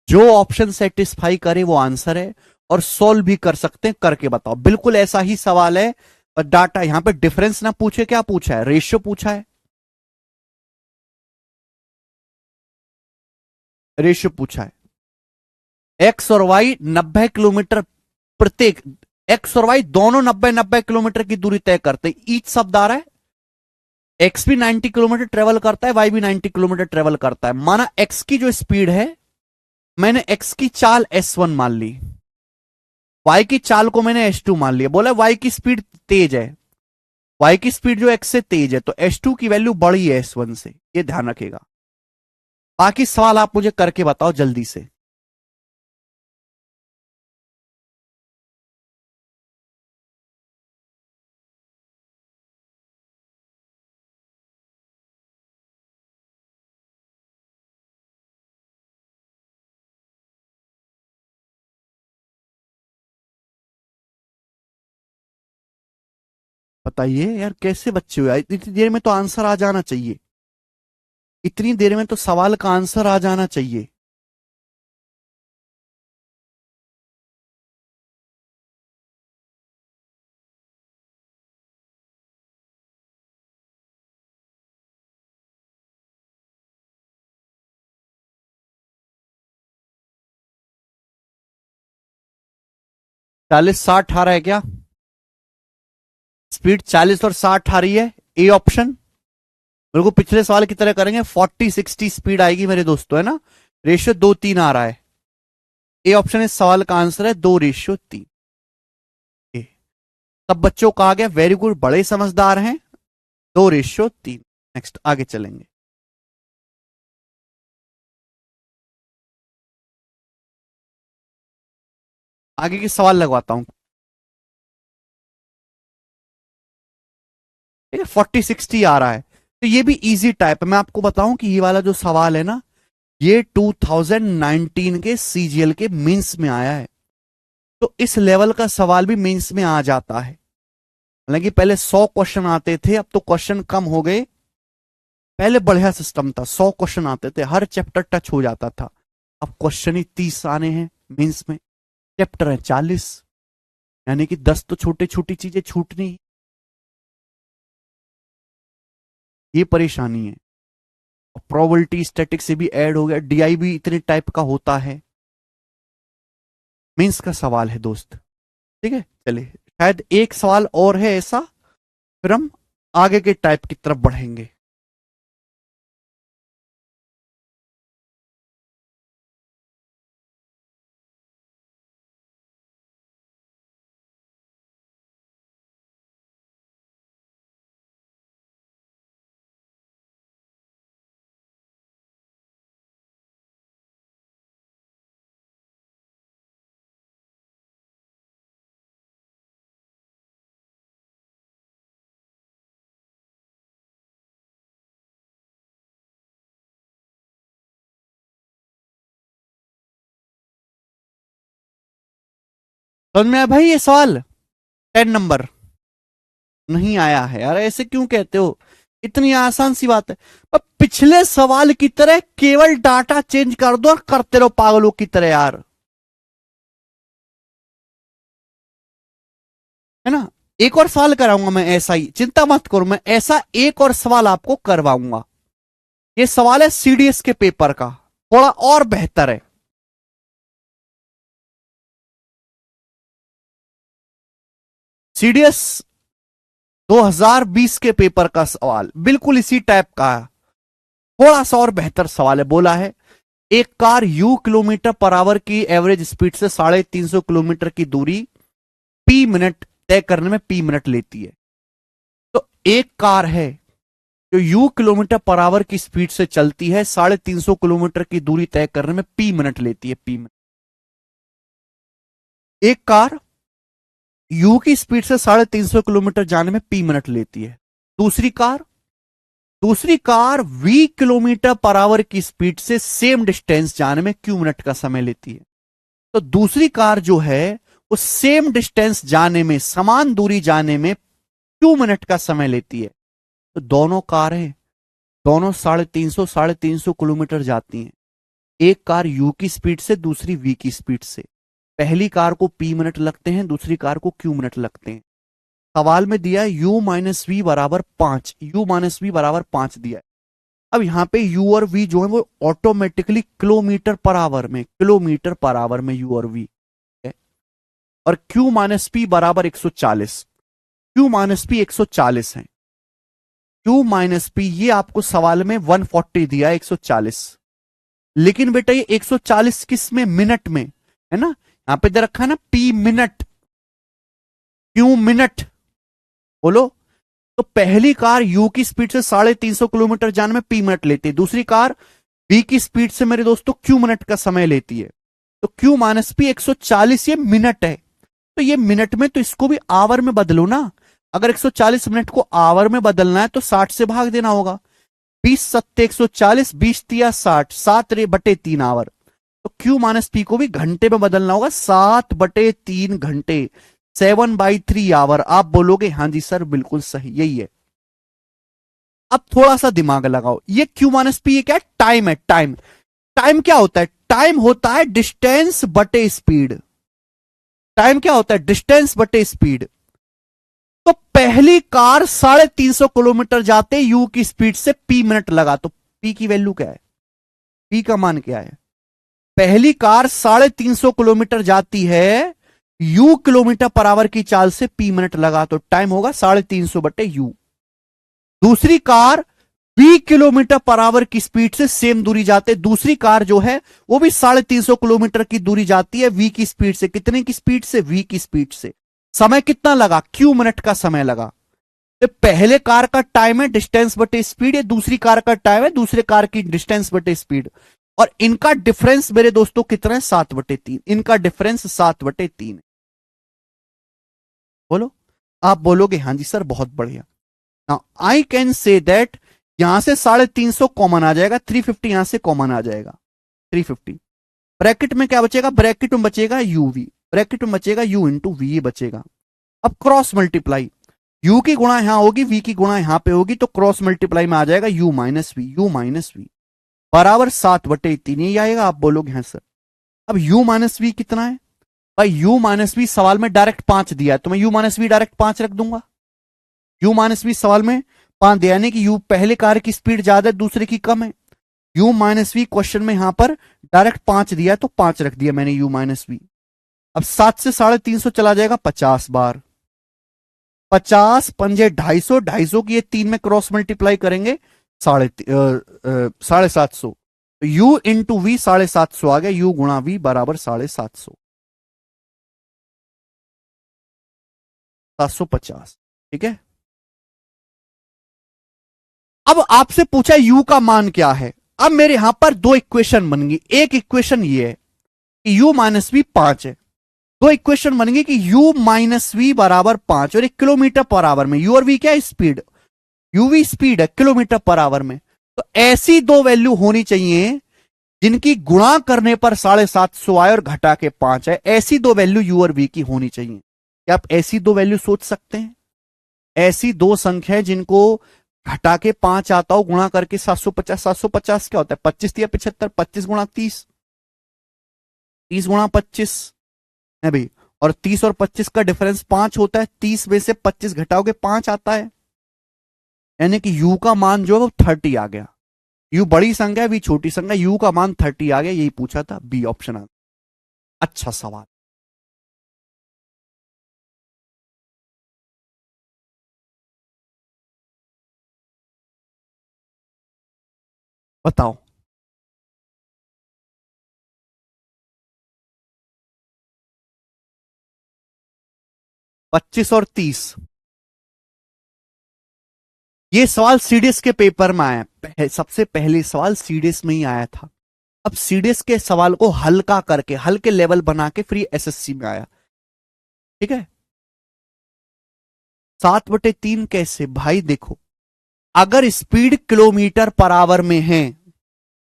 जो ऑप्शन सेटिस्फाई करे वो आंसर है, और सोल्व भी कर सकते हैं, करके बताओ। बिल्कुल ऐसा ही सवाल है और डाटा यहां पे डिफरेंस ना पूछे, क्या पूछा है, रेशियो पूछा है, रेशियो पूछा है। एक्स और वाई 90 किलोमीटर प्रत्येक, एक्स और वाई दोनों 90-90 किलोमीटर की दूरी तय करते, ईच शब्द आ रहा है। एक्स भी 90 किलोमीटर ट्रेवल करता है, वाई भी 90 किलोमीटर ट्रेवल करता है। माना एक्स की जो स्पीड है, मैंने एक्स की चाल S1 मान ली, वाई की चाल को मैंने S2 मान लिया। बोला वाई की स्पीड तेज है, वाई की स्पीड जो एक्स से तेज है, तो S2 की वैल्यू बड़ी है S1 से, ये ध्यान रखेगा। बाकी सवाल आप मुझे करके बताओ जल्दी से। बताइए यार, कैसे बच्चे हो यार, इतनी देर में तो आंसर आ जाना चाहिए, इतनी देर में तो सवाल का आंसर आ जाना चाहिए। चालीस साठ आ रहा है क्या, स्पीड 40 और 60 आ रही है, ए ऑप्शन। बिल्कुल पिछले सवाल की तरह करेंगे, 40-60 स्पीड आएगी मेरे दोस्तों, है ना। रेशियो 2-3 आ रहा है, ए ऑप्शन इस सवाल का आंसर है, 2:3। सब बच्चों का आ गया, वेरी गुड, बड़े समझदार हैं। 2:3। नेक्स्ट आगे चलेंगे। आगे के सवाल लगवाता हूं। ठीक है, 40-60 आ रहा है, तो ये भी इजी टाइप है। मैं आपको बताऊं कि ये वाला जो सवाल है ना, ये 2019 के सीजीएल के मेंस में आया है, तो इस लेवल का सवाल भी मेंस में आ जाता है। हालांकि पहले 100 क्वेश्चन आते थे, अब तो क्वेश्चन कम हो गए। पहले बढ़िया सिस्टम था, 100 क्वेश्चन आते थे, हर चैप्टर टच हो जाता था। अब क्वेश्चन ही 30 आने हैं मेंस में, चैप्टर है 40, यानी कि 10 तो छोटी छोटी चीजें छूटनी, ये परेशानी है। प्रोबेबिलिटी स्टैटिक से भी ऐड हो गया, डीआई भी इतने टाइप का होता है। मेंस का सवाल है दोस्त, ठीक है। चलिए, शायद एक सवाल और है ऐसा, फिर हम आगे के टाइप की तरफ बढ़ेंगे। समझ में आया भाई ये सवाल, 10 नंबर। नहीं आया है यार, ऐसे क्यों कहते हो, इतनी आसान सी बात है। पर पिछले सवाल की तरह केवल डाटा चेंज कर दो और करते रहो पागलों की तरह यार, है ना। एक और सवाल कराऊंगा मैं ऐसा ही, चिंता मत करो, मैं ऐसा एक और सवाल आपको करवाऊंगा। ये सवाल है सीडीएस के पेपर का, थोड़ा और बेहतर है। सीडीएस 2020 के पेपर का सवाल, बिल्कुल इसी टाइप का है, थोड़ा सा और बेहतर सवाल है। बोला है एक कार U km/h की एवरेज स्पीड से 350 किलोमीटर की दूरी P मिनट तय करने में P मिनट लेती है। तो एक कार है जो U km/h की स्पीड से चलती है, 350 किलोमीटर की दूरी तय करने में P मिनट लेती है, P मिनट। एक कार U की स्पीड से 350 किलोमीटर जाने में P मिनट लेती है। दूसरी कार, दूसरी कार V km/h की स्पीड से सेम डिस्टेंस जाने में Q मिनट का समय लेती है। तो दूसरी कार जो है वो सेम डिस्टेंस जाने में, समान दूरी जाने में Q मिनट का समय लेती है। तो दोनों कारें, दोनों 350 किलोमीटर जाती हैं। एक कार U की स्पीड से, दूसरी V की स्पीड से। पहली कार को P मिनट लगते हैं, दूसरी कार को Q मिनट लगते हैं। सवाल में दिया है u माइनस वी बराबर 5, u माइनस वी बराबर 5 दिया है। अब यहां पे u और v जो है वो ऑटोमेटिकली किलोमीटर पर आवर में, किलोमीटर पर आवर में u और v है। और q माइनस पी बराबर 140, q माइनस पी 140 है। q माइनस पी ये आपको सवाल में 140 दिया है, 140। लेकिन बेटा ये 140 किस में, मिनट में है ना, यहां पे दे रखा है ना p मिनट, q मिनट। बोलो, तो पहली कार u की स्पीड से 350 किलोमीटर जाने में p मिनट लेती है, दूसरी कार v की स्पीड से मेरे दोस्तों q मिनट का समय लेती है। तो q माइनस पी 140 ये मिनट है, तो ये मिनट में, तो इसको भी आवर में बदलो ना। अगर 140 मिनट को आवर में बदलना है तो 60 से भाग देना होगा। 20 सत्ते 140, 20 तिया 60, 7/3 आवर। तो q माइनस पी को भी घंटे में बदलना होगा, 7/3 घंटे, 7/3 आवर। आप बोलोगे हाँ जी सर बिल्कुल सही, यही है। अब थोड़ा सा दिमाग लगाओ, ये q माइनस पी ये क्या है, टाइम है, टाइम। टाइम क्या होता है, टाइम होता है डिस्टेंस बटे स्पीड। टाइम क्या होता है, डिस्टेंस बटे स्पीड। तो पहली कार 350 किलोमीटर जाते u की स्पीड से p मिनट लगा, तो p की वैल्यू क्या है, p का मान क्या है। पहली कार 350 किलोमीटर जाती है u किलोमीटर पर आवर की चाल से p मिनट लगा, तो टाइम होगा 350/u। दूसरी कार 20 किलोमीटर पर आवर की स्पीड से सेम दूरी जाते, दूसरी कार जो है वो भी 350 किलोमीटर की दूरी जाती है v की स्पीड से, कितने की स्पीड से, v की स्पीड से। समय कितना लगा, q मिनट का समय लगा। तो पहले कार का टाइम है डिस्टेंस बटे स्पीड, ये दूसरी कार का टाइम है दूसरे कार की डिस्टेंस बटे स्पीड, और इनका डिफरेंस मेरे दोस्तों कितना है, 7/3। इनका डिफरेंस 7/3। बोलो, आप बोलोगे हाँ जी सर बहुत बढ़िया। Now I can say that, यहां से 350 कॉमन आ जाएगा, 350 यहां से कॉमन आ जाएगा, 350। ब्रैकेट में क्या बचेगा, ब्रैकेट में बचेगा uv, ब्रैकेट में बचेगा u इंटू वी बचेगा। अब क्रॉस मल्टीप्लाई, u की गुणा यहां होगी, v की गुणा यहां पे होगी, तो क्रॉस मल्टीप्लाई में आ जाएगा u माइनस वी बराबर 7/3, यही आएगा। आप बोलोगे हाँ सर। अब u माइनस वी कितना है भाई, u माइनस वी सवाल में डायरेक्ट 5 दिया है, तो मैं u माइनस वी डायरेक्ट 5 रख दूंगा। u माइनस वी सवाल में 5 दिया, यानी कि u पहले कार की स्पीड ज्यादा है दूसरे की कम है। u माइनस वी क्वेश्चन में यहां पर डायरेक्ट 5 दिया है, तो 5 रख दिया मैंने u माइनस वी। अब 7 से 350 चला जाएगा 50 बार, 50 पंजे 250, 250 की ये 3 में क्रॉस मल्टीप्लाई करेंगे 750। तो u इंटू वी 750 आ गया, u गुणा वी बराबर 750, 750। ठीक है। अब आपसे पूछा u का मान क्या है। अब मेरे यहां पर दो इक्वेशन बन गई, एक इक्वेशन ये है कि u माइनस वी 5 है, दो इक्वेशन बन गई कि u माइनस वी बराबर 5 और 1 किलोमीटर पर आवर में, u और v क्या है, स्पीड, uv स्पीड है किलोमीटर पर आवर में। तो ऐसी दो वैल्यू होनी चाहिए जिनकी गुणा करने पर 750 आए और घटा के 5 है, ऐसी दो वैल्यू u और v की होनी चाहिए। क्या आप ऐसी दो वैल्यू सोच सकते हैं, ऐसी दो संख्या जिनको घटा के 5 आता हो, गुणा करके 750, 750 क्या होता है, 25 या 75, 25 गुणा 30, 30 गुणा 25 है भाई, और 30 और 25 का डिफरेंस 5 होता है, 30 में से 25 घटाओगे 5 आता है, यानी कि u का मान जो है वो 30 आ गया। u बड़ी संख्या v छोटी संख्या, u का मान 30 आ गया, यही पूछा था, बी ऑप्शन आ गया। अच्छा सवाल। बताओ। पच्चीस और 30, ये सवाल सीडीएस के पेपर में आया, सबसे पहले सवाल सीडीएस में ही आया था। अब सीडीएस के सवाल को हल्का करके, हल्के लेवल बना के फिर एसएससी में आया। ठीक है। 7/3 कैसे भाई, देखो अगर स्पीड किलोमीटर पर आवर में है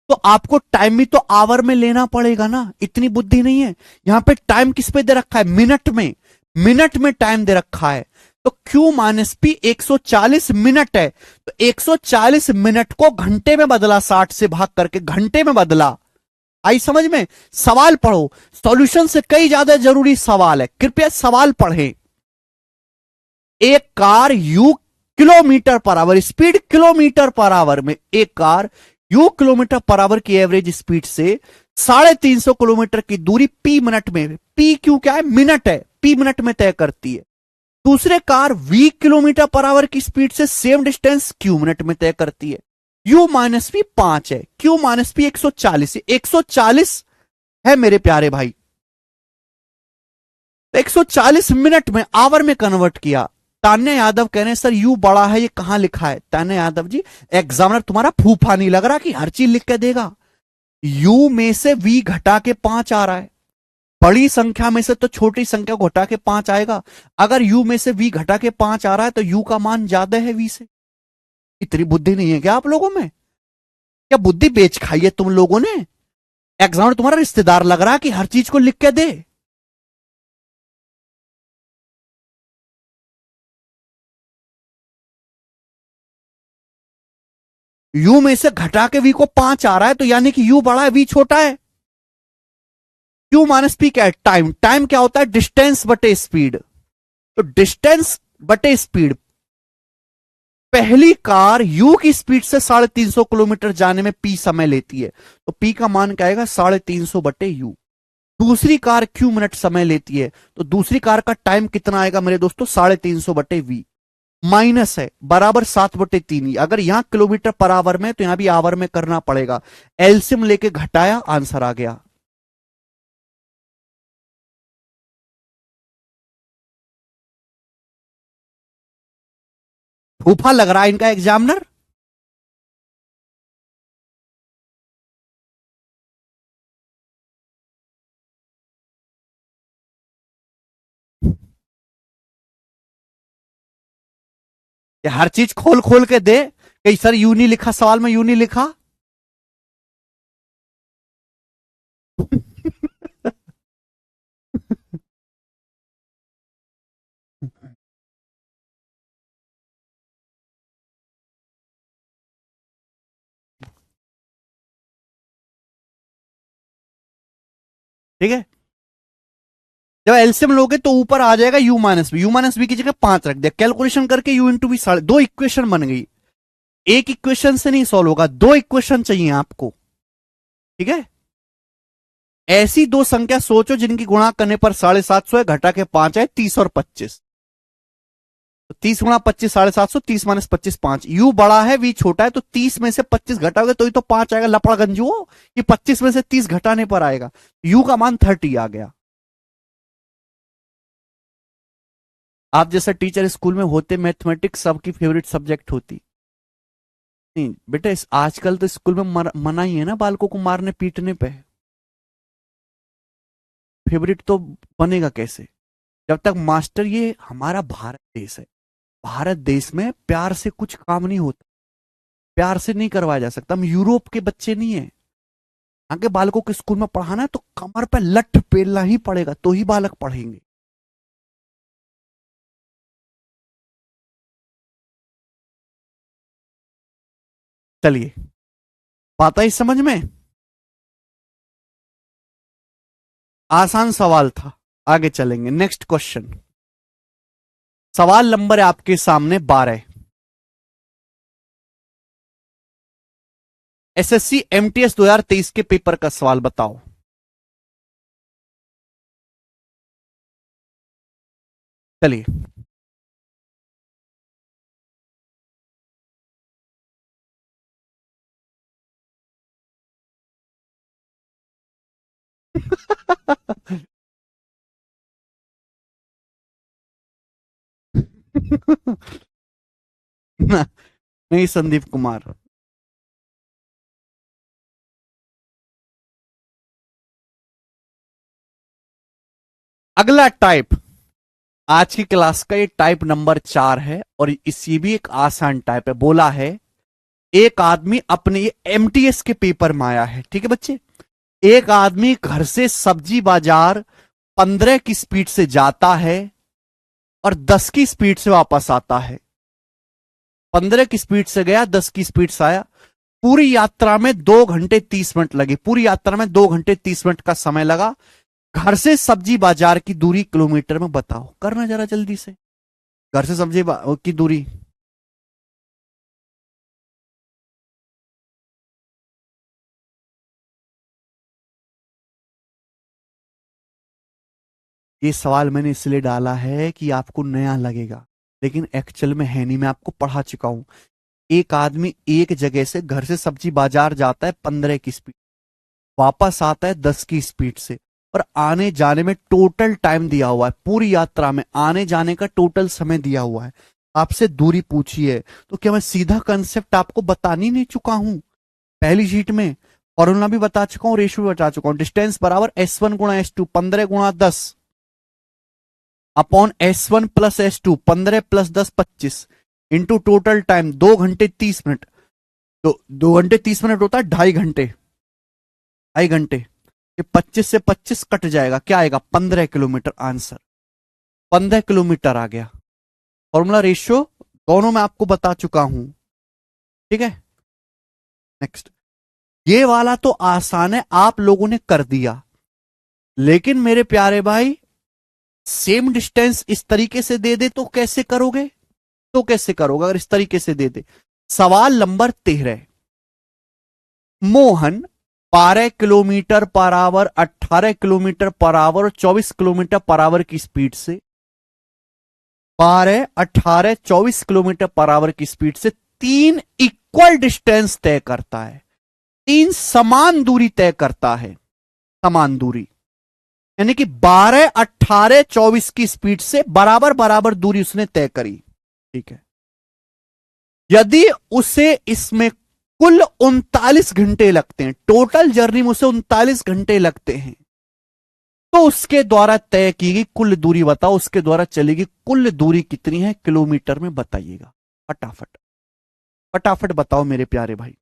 तो आपको टाइम भी तो आवर में लेना पड़ेगा ना, इतनी बुद्धि नहीं है। यहां पे टाइम किस पे दे रखा है, मिनट में, मिनट में टाइम दे रखा है। तो Q माइनस पी 140 मिनट है, तो 140 मिनट को घंटे में बदला, 60 से भाग करके घंटे में बदला। आई समझ में। सवाल पढ़ो, सॉल्यूशन से कई ज्यादा जरूरी सवाल है, कृपया सवाल पढ़ें। एक car you kilometre per our, speed kilometre per our में, एक car you kilometre per hour की एवरेज स्पीड से 350 किलोमीटर की दूरी पी मिनट में, पी क्यों क्या है, मिनट है, पी मिनट में तय करती है। दूसरे car V kilometre per hour की स्पीड से सेम डिस्टेंस क्यू मिनट में तय करती है। यू माइनस पी 5 है, क्यू माइनस पी 140 है, 140 है मेरे प्यारे भाई। 140 मिनट में आवर में कन्वर्ट किया। तान्या यादव कह रहे हैं सर यू बड़ा है, ये कहां लिखा है? तान्या यादव जी, एग्जामिनर तुम्हारा फूफा नहीं लग रहा कि हर चीज लिख के देगा। यू में से वी घटा के 5 आ रहा है, बड़ी संख्या में से तो छोटी संख्या को घटा के 5 आएगा। अगर यू में से वी घटा के 5 आ रहा है तो यू का मान ज्यादा है वी से। इतनी बुद्धि नहीं है क्या आप लोगों में? क्या बुद्धि बेच खाई है तुम लोगों ने? एग्जामिनर तुम्हारा रिश्तेदार लग रहा है कि हर चीज को लिख के दे। यू में से घटा के वी को 5 आ रहा है तो यानी कि यू बड़ा है वी छोटा है। क्यू माइनस पी क्या है? टाइम। टाइम क्या होता है? डिस्टेंस बटे स्पीड। तो डिस्टेंस बटे स्पीड, पहली कार यू की स्पीड से 350 किलोमीटर जाने में पी समय लेती है, तो पी का मान क्या आएगा? 350 बटे यू। दूसरी कार क्यू मिनट समय लेती है, तो दूसरी कार का टाइम कितना आएगा मेरे दोस्तों? 350 बटे वी। माइनस है बराबर 7/3 ही। अगर यहां किलोमीटर पर आवर में तो यहां भी आवर में करना पड़ेगा। एलसीएम लेके घटाया, आंसर आ गया। फूफा लग रहा है इनका एग्जामिनर। हर चीज खोल खोल के दे। कहीं सर यू नहीं लिखा सवाल में, यू नहीं लिखा। ठीक है, जब एलसीएम लोगे तो ऊपर आ जाएगा U minus B. U minus B की जगह 5 रख दिया, कैलकुलेशन करके यू इंटू बी, दो इक्वेशन बन गई। एक इक्वेशन से नहीं सॉल्व होगा, दो इक्वेशन चाहिए आपको। ठीक है, ऐसी दो संख्या सोचो जिनकी गुणा करने पर 750 है, घटा के 5 है, 30 और 25। तो 30 गुणा 25 750, 30 माइनस 25 5। यू बड़ा है वी छोटा है, तो 30 में से 25 घटाओगे तो ही तो 5 आएगा। लपड़ा गंजू कि 25 में से 30 घटाने पर आएगा। यू का मान 30 आ गया। आप जैसा टीचर स्कूल में होते, मैथमेटिक्स सबकी फेवरेट सब्जेक्ट होती। नहीं बेटा, आजकल तो स्कूल में मना ही है ना बालकों को मारने पीटने पे। फेवरेट तो बनेगा कैसे जब तक मास्टर, ये हमारा भारत देश है, भारत देश में प्यार से कुछ काम नहीं होता, प्यार से नहीं करवाया जा सकता। हम यूरोप के बच्चे नहीं है। आगे बालकों के स्कूल में पढ़ाना है तो कमर पे लठ पेलना ही पड़ेगा, तो ही बालक पढ़ेंगे। चलिए, बात आई समझ में? आसान सवाल था। आगे चलेंगे, नेक्स्ट क्वेश्चन। सवाल नंबर है आपके सामने 12। एसएससी एमटीएस 2023 के पेपर का सवाल बताओ। चलिए। नहीं संदीप कुमार। अगला टाइप, आज की क्लास का ये टाइप नंबर 4 है और इसी भी एक आसान टाइप है। बोला है एक आदमी अपने, ये एमटीएस के पेपर में आया है। ठीक है बच्चे, एक आदमी घर से सब्जी बाजार 15 की स्पीड से जाता है और 10 की स्पीड से वापस आता है। 15 की स्पीड से गया, 10 की स्पीड से आया। पूरी यात्रा में 2 घंटे 30 मिनट लगे। पूरी यात्रा में 2 घंटे 30 मिनट का समय लगा। घर से सब्जी बाजार की दूरी किलोमीटर में बताओ। करना जरा जल्दी से। घर से सब्जी की दूरी। ये सवाल मैंने इसलिए डाला है कि आपको नया लगेगा, लेकिन एक्चुअल में है नहीं, मैं आपको पढ़ा चुका हूं। एक आदमी एक जगह से घर से सब्जी बाजार जाता है 15 की स्पीड, वापस आता है 10 की स्पीड से, और आने जाने में टोटल टाइम दिया हुआ है, पूरी यात्रा में आने जाने का टोटल समय दिया हुआ है। आपसे दूरी पूछी है, तो क्या मैं सीधा कंसेप्ट आपको बतानी नहीं चुका हूं पहली शीट में? फॉर्मूला भी बता चुका हूं, रेशियो भी बता चुका हूं। डिस्टेंस बराबर S1 गुणा S2, 15 गुणा 10 upon S1 plus S2, 15 + 10 = 25 into total time 2 घंटे 30 मिनट। तो 2 घंटे 30 मिनट होता है 2.5 घंटे, 2.5 घंटे। ये 25 से 25 कट जाएगा, क्या आएगा? 15 किलोमीटर। आंसर 15 किलोमीटर आ गया। फॉर्मूला रेशियो दोनों में आपको बता चुका हूं, ठीक है। नेक्स्ट, ये वाला तो आसान है, आप लोगों ने कर दिया, लेकिन मेरे प्यारे भाई सेम डिस्टेंस इस तरीके से दे दे तो कैसे करोगे? तो कैसे करोगे अगर इस तरीके से दे दे? सवाल number 13, Mohan 12 kilometre per our, 18 kilometre per our और 24 किलोमीटर पर आवर की स्पीड से 12, 18, 24 किलोमीटर पर आवर की स्पीड से तीन इक्वल डिस्टेंस तय करता है, तीन समान दूरी तय करता है, समान दूरी। यानी कि 12, 18, 24 की स्पीड से बराबर बराबर दूरी उसने तय करी, ठीक है। यदि उसे इसमें कुल 39 घंटे लगते हैं, टोटल जर्नी में उसे 39 घंटे लगते हैं, तो उसके द्वारा तय की गई कुल दूरी बताओ, उसके द्वारा चलेगी कुल दूरी कितनी है किलोमीटर में, बताइएगा फटाफट। फटाफट बताओ मेरे प्यारे भाई,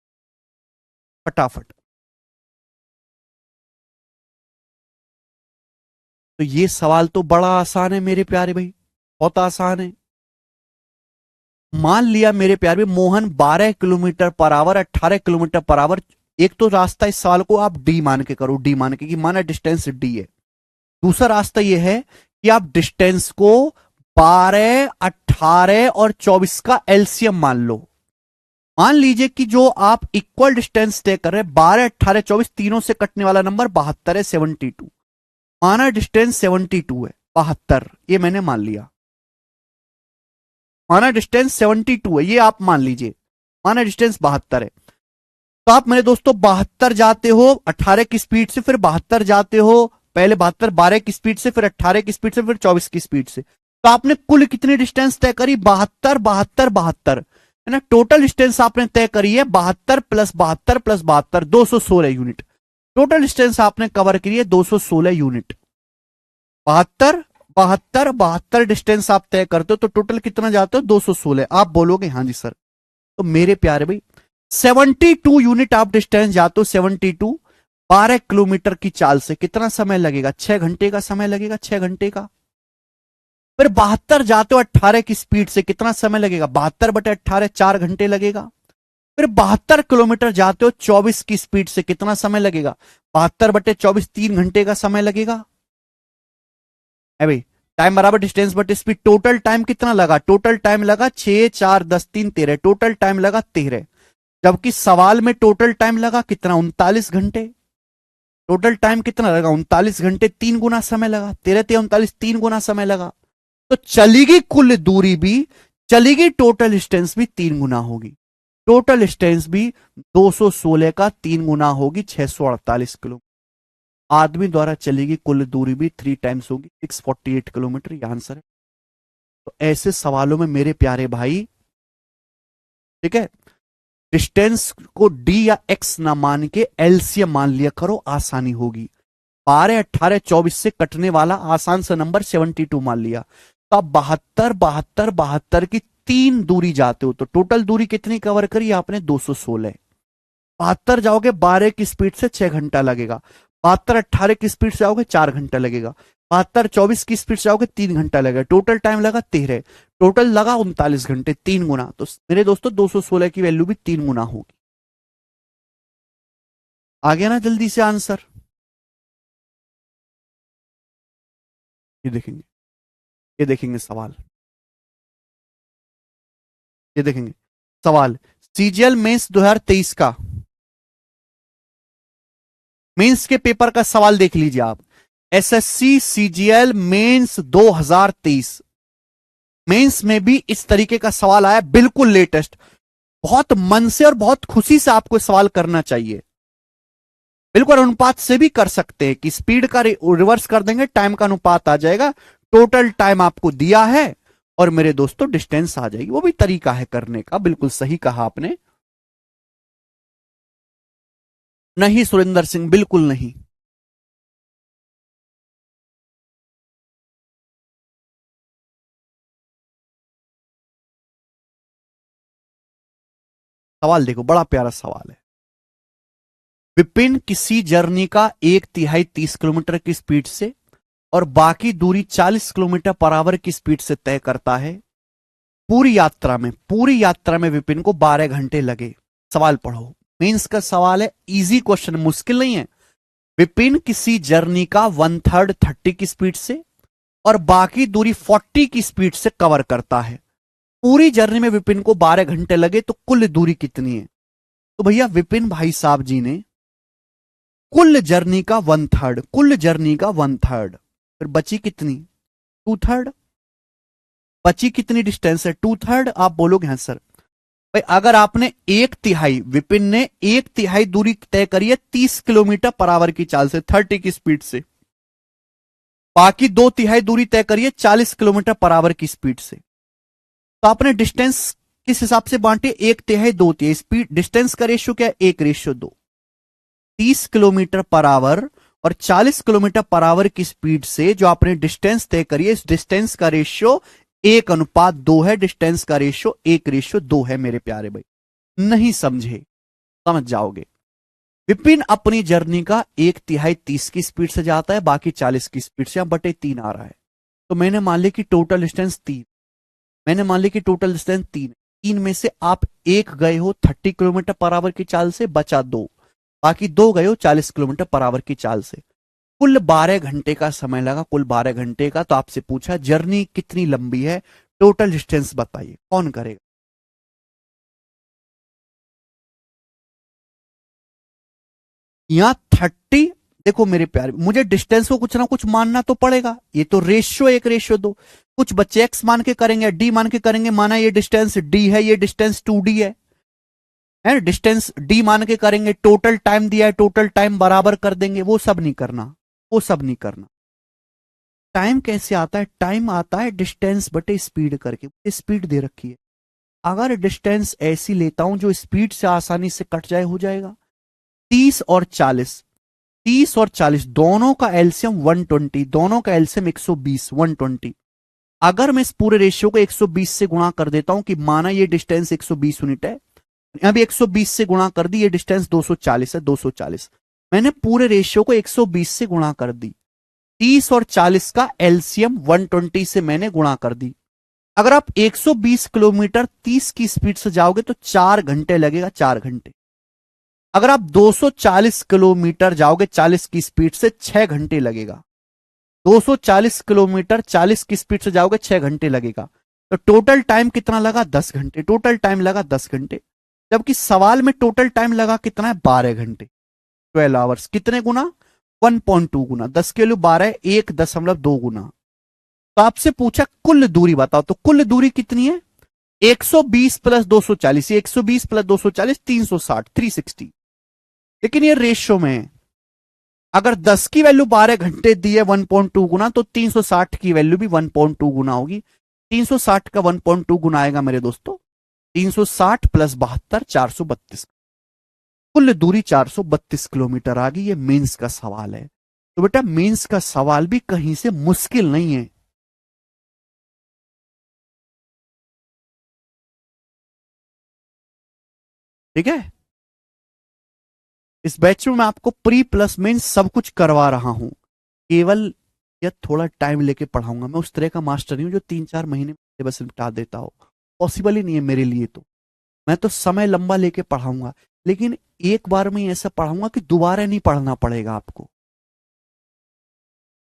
फटाफट। तो ये सवाल तो बड़ा आसान है मेरे प्यारे भाई, बहुत आसान है। मान लिया मेरे प्यारे भाई Mohan 12 kilometre per our, 18 kilometre per our. एक तो रास्ता इस सवाल को आप डी मान के करो, डी मान के कि माना डिस्टेंस डी है। दूसरा रास्ता यह है कि आप डिस्टेंस को 12, 18 और 24 का एलसीएम मान लो। मान लीजिए कि जो आप इक्वल डिस्टेंस तय कर रहे हैं 12, 18, 24 तीनों से कटने वाला नंबर 72 है, 72। माना डिस्टेंस 72 है, 72 ये मैंने मान लिया। माना डिस्टेंस 72 है, ये आप मान लीजिए। माना डिस्टेंस 72 है, तो आप मेरे दोस्तों 72 जाते हो 18 की स्पीड से, फिर 72 जाते हो पहले 72 12 की स्पीड से, फिर 18 की स्पीड से, फिर 24 की स्पीड से। तो आपने कुल कितनी डिस्टेंस तय करी? 72, 72, 72, है ना। टोटल डिस्टेंस आपने तय करी है 72 + 72 + 72, 216 यूनिट। टोटल डिस्टेंस आपने कवर करी है 216 यूनिट। 72, 72, 72 डिस्टेंस आप तय करते हो, तो टोटल कितना जाते हो? 216। आप बोलोगे हाँ जी सर। तो मेरे प्यारे भाई 72 यूनिट आप डिस्टेंस जाते हो, 72 12 किलोमीटर की चाल से कितना समय लगेगा? 6 घंटे का समय लगेगा, 6 घंटे का। फिर 72 जाते हो 18 की स्पीड से, कितना समय लगेगा? 72/18 4 घंटे लगेगा। फिर 72 किलोमीटर जाते हो 24 की स्पीड से, कितना समय लगेगा? 72/24 3 घंटे का समय लगेगा, है भाई। टाइम बराबर डिस्टेंस बटे स्पीड, टोटल टाइम कितना लगा? टोटल टाइम लगा 6, 4, 10, 3, 13, टोटल टाइम लगा 13। जबकि सवाल में टोटल टाइम लगा कितना? 39 घंटे। टोटल टाइम कितना लगा? 39 घंटे, 3 गुना समय लगा, 13 × 39 3 गुना समय लगा। तो चलेगी कुल दूरी भी, चलेगी टोटल डिस्टेंस भी 3 गुना होगी। टोटल डिस्टेंस भी 216 का 3 गुना होगी, 648 किलोमीटर। आदमी द्वारा चलेगी कुल दूरी भी 3 टाइम्स होगी, 648 किलोमीटर। ये आंसर है। तो ऐसे सवालों में मेरे प्यारे भाई, ठीक है, डिस्टेंस को डी या एक्स ना मान के एलसीएम मान लिया करो, आसानी होगी। 12, 18, 24 से कटने वाला आसान सा नंबर 72 मान लिया, तो आप 72, 72, 72 की तीन दूरी जाते हो, तो टोटल दूरी कितनी कवर करी आपने? 216। 72 जाओगे 12 की स्पीड से 6 घंटा लगेगा, 72 18 की स्पीड से आओगे 4 घंटा लगेगा, 72 24 की स्पीड से आओगे 3 घंटा लगेगा, टोटल टाइम लगा 13, टोटल लगा 39 घंटे, 3 गुना। तो मेरे दोस्तों 216 की वैल्यू भी 3 गुना होगी। आ गया ना जल्दी से आंसर? ये देखेंगे, ये देखेंगे सवाल। ये देखेंगे सवाल, सीजीएल मेंस 2023 का, मेंस के पेपर का सवाल देख लीजिए आप। एसएससी सीजीएल मेंस 2023, मेंस में भी इस तरीके का सवाल आया, बिल्कुल लेटेस्ट। बहुत मन से और बहुत खुशी से आपको सवाल करना चाहिए। बिल्कुल अनुपात से भी कर सकते हैं कि स्पीड का रिवर्स कर देंगे, टाइम का अनुपात आ जाएगा, टोटल टाइम आपको दिया है और मेरे दोस्तों डिस्टेंस आ जाएगी। वो भी तरीका है करने का, बिल्कुल सही कहा आपने। नहीं सुरेंद्र सिंह, बिल्कुल नहीं। सवाल देखो, बड़ा प्यारा सवाल है। विपिन किसी जर्नी का 1/3 30 किलोमीटर की स्पीड से और बाकी दूरी 40 किलोमीटर पर आवर की स्पीड से तय करता है। पूरी यात्रा में विपिन को 12 घंटे लगे। सवाल पढ़ो, मीन्स का सवाल है, इजी क्वेश्चन, मुश्किल नहीं है। विपिन किसी जर्नी का 1/3 30 की स्पीड से और बाकी दूरी 40 की स्पीड से कवर करता है। पूरी जर्नी में विपिन को 12 घंटे लगे, तो कुल दूरी कितनी है? तो भैया विपिन भाई साहब जी ने कुल जर्नी का 1/3, कुल जर्नी का 1/3, फिर बची कितनी? 2/3। बची कितनी डिस्टेंस है? 2/3। आप बोलोगे हाँ सर। भाई अगर आपने 1/3, विपिन ने 1/3 दूरी तय करी है 30 किलोमीटर पर आवर की चाल से, 30 की स्पीड से, बाकी 2/3 दूरी तय करी है 40 किलोमीटर पर आवर की स्पीड से। तो आपने डिस्टेंस किस हिसाब से बांटे? 1/3 2/3, स्पीड डिस्टेंस का रेशियो क्या है? 1:2। 30 किलोमीटर पर आवर और 40 किलोमीटर पर आवर की स्पीड से जो आपने डिस्टेंस तय करी है, इस डिस्टेंस का रेशियो 1:2 है। डिस्टेंस का रेशियो 1:2 है मेरे प्यारे भाई। नहीं समझे? समझ जाओगे। विपिन अपनी जर्नी का 1/3 30 की स्पीड से जाता है, बाकी 40 की स्पीड से। यहां बटे 3 आ रहा है, तो मैंने मान लिया कि टोटल डिस्टेंस 3, मैंने मान लिया कि टोटल डिस्टेंस 3, 3 में से आप एक गए हो 30 किलोमीटर पर आवर की चाल से, बचा 2, बाकी 2 गए हो 40 किलोमीटर पर आवर की चाल से। कुल 12 घंटे का समय लगा, कुल 12 घंटे का। तो आपसे पूछा जर्नी कितनी लंबी है, टोटल डिस्टेंस बताइए, कौन करेगा? यहां 30, देखो मेरे प्यारे, मुझे डिस्टेंस को कुछ ना कुछ मानना तो पड़ेगा। ये तो रेशियो 1:2, कुछ बच्चे एक्स मान के करेंगे, डी मान के करेंगे, माना ये डिस्टेंस डी है, ये डिस्टेंस 2D है डिस्टेंस डी मान के करेंगे। टोटल टाइम दिया है, टोटल टाइम बराबर कर देंगे। वो सब नहीं करना, वो सब नहीं करना। टाइम कैसे आता है? टाइम आता है डिस्टेंस बटे स्पीड करके। स्पीड दे रखी है, अगर डिस्टेंस ऐसी लेता हूं जो स्पीड से आसानी से कट जाए, हो जाएगा। 30 और 40, 30 और 40 दोनों का एलसीएम 120, दोनों का एलसीएम 120, 120। अगर मैं इस पूरे रेशियो को 120 से गुणा कर देता हूं कि माना ये डिस्टेंस 120 यूनिट है, यहां भी 120 से गुणा कर दी, ये डिस्टेंस 240 है, 240। मैंने पूरे रेशियो को 120 से गुणा कर दी, 30 और 40 का एलसीएम 120 से मैंने गुणा कर दी। अगर आप 120 किलोमीटर 30 की स्पीड से जाओगे तो 4 घंटे लगेगा, 4 घंटे। अगर आप 240 किलोमीटर जाओगे 40 की स्पीड से, 6 घंटे लगेगा। 240 किलोमीटर 40 की स्पीड से जाओगे, 6 घंटे लगेगा। तो टोटल टाइम कितना लगा? 10 घंटे। टोटल टाइम लगा 10 घंटे, जबकि सवाल में टोटल टाइम लगा कितना है? 12 घंटे, 12 आवर्स। कितने गुना? 1.2 गुना। 10 के लिए 12, 1.2 गुना। तो आपसे पूछा कुल दूरी बताओ, तो कुल दूरी कितनी है? 120 प्लस 240, 120 प्लस 240 360, 360। लेकिन ये रेशियो में है, अगर 10 की वैल्यू 12 घंटे दी है 1.2 गुना, तो 360 की वैल्यू भी 1.2 गुना होगी। 360 का 1.2 गुना आएगा मेरे दोस्तों 360 प्लस 72, 432। कुल दूरी 432 किलोमीटर आ गई। ये मेंस का सवाल है। तो बेटा मेंस का सवाल भी कहीं से मुश्किल नहीं है, ठीक है। इस बैच में मैं आपको प्री प्लस मेंस सब कुछ करवा रहा हूं, केवल यह थोड़ा टाइम लेके पढ़ाऊंगा। मैं उस तरह का मास्टर नहीं हूं जो 3-4 महीने में सिलेबस निपटा देता हो, पॉसिबल ही नहीं है मेरे लिए। तो मैं तो समय लंबा लेके पढ़ाऊंगा, लेकिन एक बार में ऐसा पढ़ाऊंगा कि दोबारा नहीं पढ़ना पड़ेगा आपको।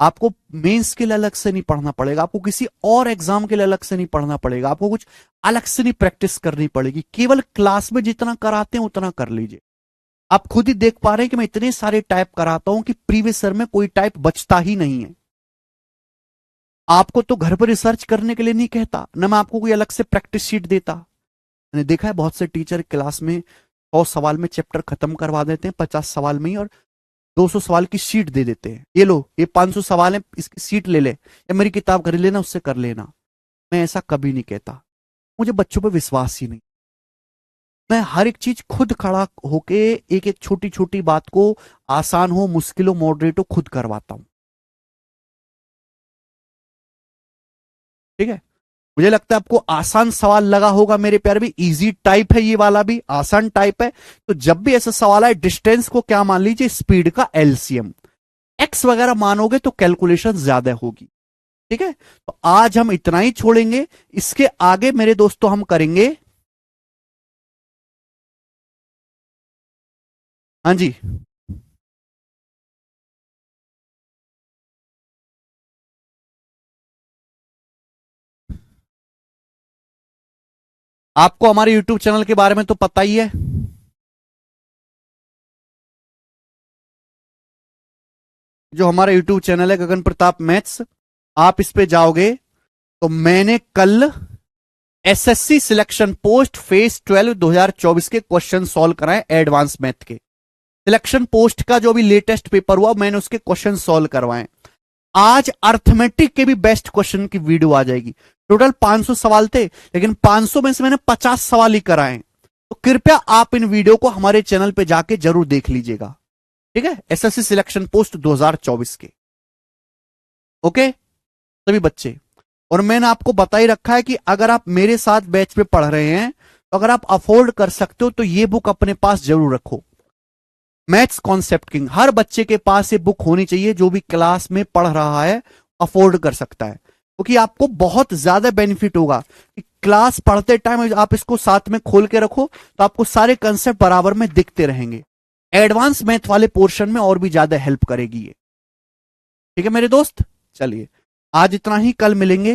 आपको मेंस के लिए अलग से नहीं पढ़ना पड़ेगा, आपको किसी और एग्जाम के लिए अलग से नहीं पढ़ना पड़ेगा, आपको कुछ अलग से नहीं प्रैक्टिस करनी पड़ेगी, केवल क्लास में जितना कराते हैं उतना कर लीजिए। आप खुद ही देख पा रहे हैं कि मैं इतने सारे टाइप कराता हूं कि प्रीवियस ईयर में कोई टाइप बचता ही नहीं है। आपको तो घर पर रिसर्च करने के लिए नहीं कहता, ना मैं आपको कोई अलग से प्रैक्टिस शीट देता। मैंने देखा है बहुत से टीचर क्लास में 100 सवाल में चैप्टर खत्म करवा देते हैं, 50 सवाल में ही, और 200 सवाल की शीट दे देते हैं, ये लो ये 500 सवाल है, इसकी शीट ले ले या मेरी किताब खरीद लेना, उससे कर लेना। मैं ऐसा कभी नहीं कहता, मुझे बच्चों पर विश्वास ही नहीं। मैं हर एक चीज खुद खड़ा होके एक एक छोटी छोटी बात को, आसान हो मुश्किल हो मॉडरेट हो, खुद करवाता हूं। ठीक है, मुझे लगता है आपको आसान सवाल लगा होगा मेरे प्यारे भी, इजी टाइप है, ये वाला भी आसान टाइप है। तो जब भी ऐसा सवाल आए, डिस्टेंस को क्या मान लीजिए, स्पीड का एलसीएम, एक्स वगैरह मानोगे तो कैलकुलेशन ज्यादा होगी। ठीक है, तो आज हम इतना ही छोड़ेंगे, इसके आगे मेरे दोस्तों हम करेंगे। हाँ जी, आपको हमारे यूट्यूब चैनल के बारे में तो पता ही है। जो हमारा यूट्यूब चैनल है गगन प्रताप मैथ्स, आप इस पे जाओगे तो मैंने कल एसएससी सिलेक्शन पोस्ट फेज 12 2024 के क्वेश्चन सॉल्व कराए, एडवांस मैथ के। सिलेक्शन पोस्ट का जो भी लेटेस्ट पेपर हुआ मैंने उसके क्वेश्चन सॉल्व करवाए। आज अर्थमेटिक के भी बेस्ट क्वेश्चन की वीडियो आ जाएगी। टोटल 500 सवाल थे, लेकिन 500 में से मैंने 50 सवाल ही कराए। तो कृपया आप इन वीडियो को हमारे चैनल पे जाके जरूर देख लीजिएगा। ठीक है, एसएससी सिलेक्शन पोस्ट 2024 के। ओके सभी बच्चे, और मैंने आपको बता ही रखा है कि अगर आप मेरे साथ बैच पे पढ़ रहे हैं, तो अगर आप अफोर्ड कर सकते हो तो ये बुक अपने पास जरूर रखो। मैथ्स कॉन्सेप्ट किंग, हर बच्चे के पास ये बुक होनी चाहिए जो भी क्लास में पढ़ रहा है, अफोर्ड कर सकता है, क्योंकि आपको बहुत ज्यादा बेनिफिट होगा कि क्लास पढ़ते टाइम आप इसको साथ में खोल के रखो, तो आपको सारे कंसेप्ट बराबर में दिखते रहेंगे। एडवांस मैथ वाले पोर्शन में और भी ज्यादा हेल्प करेगी ये। ठीक है मेरे दोस्त, चलिए आज इतना ही, कल मिलेंगे।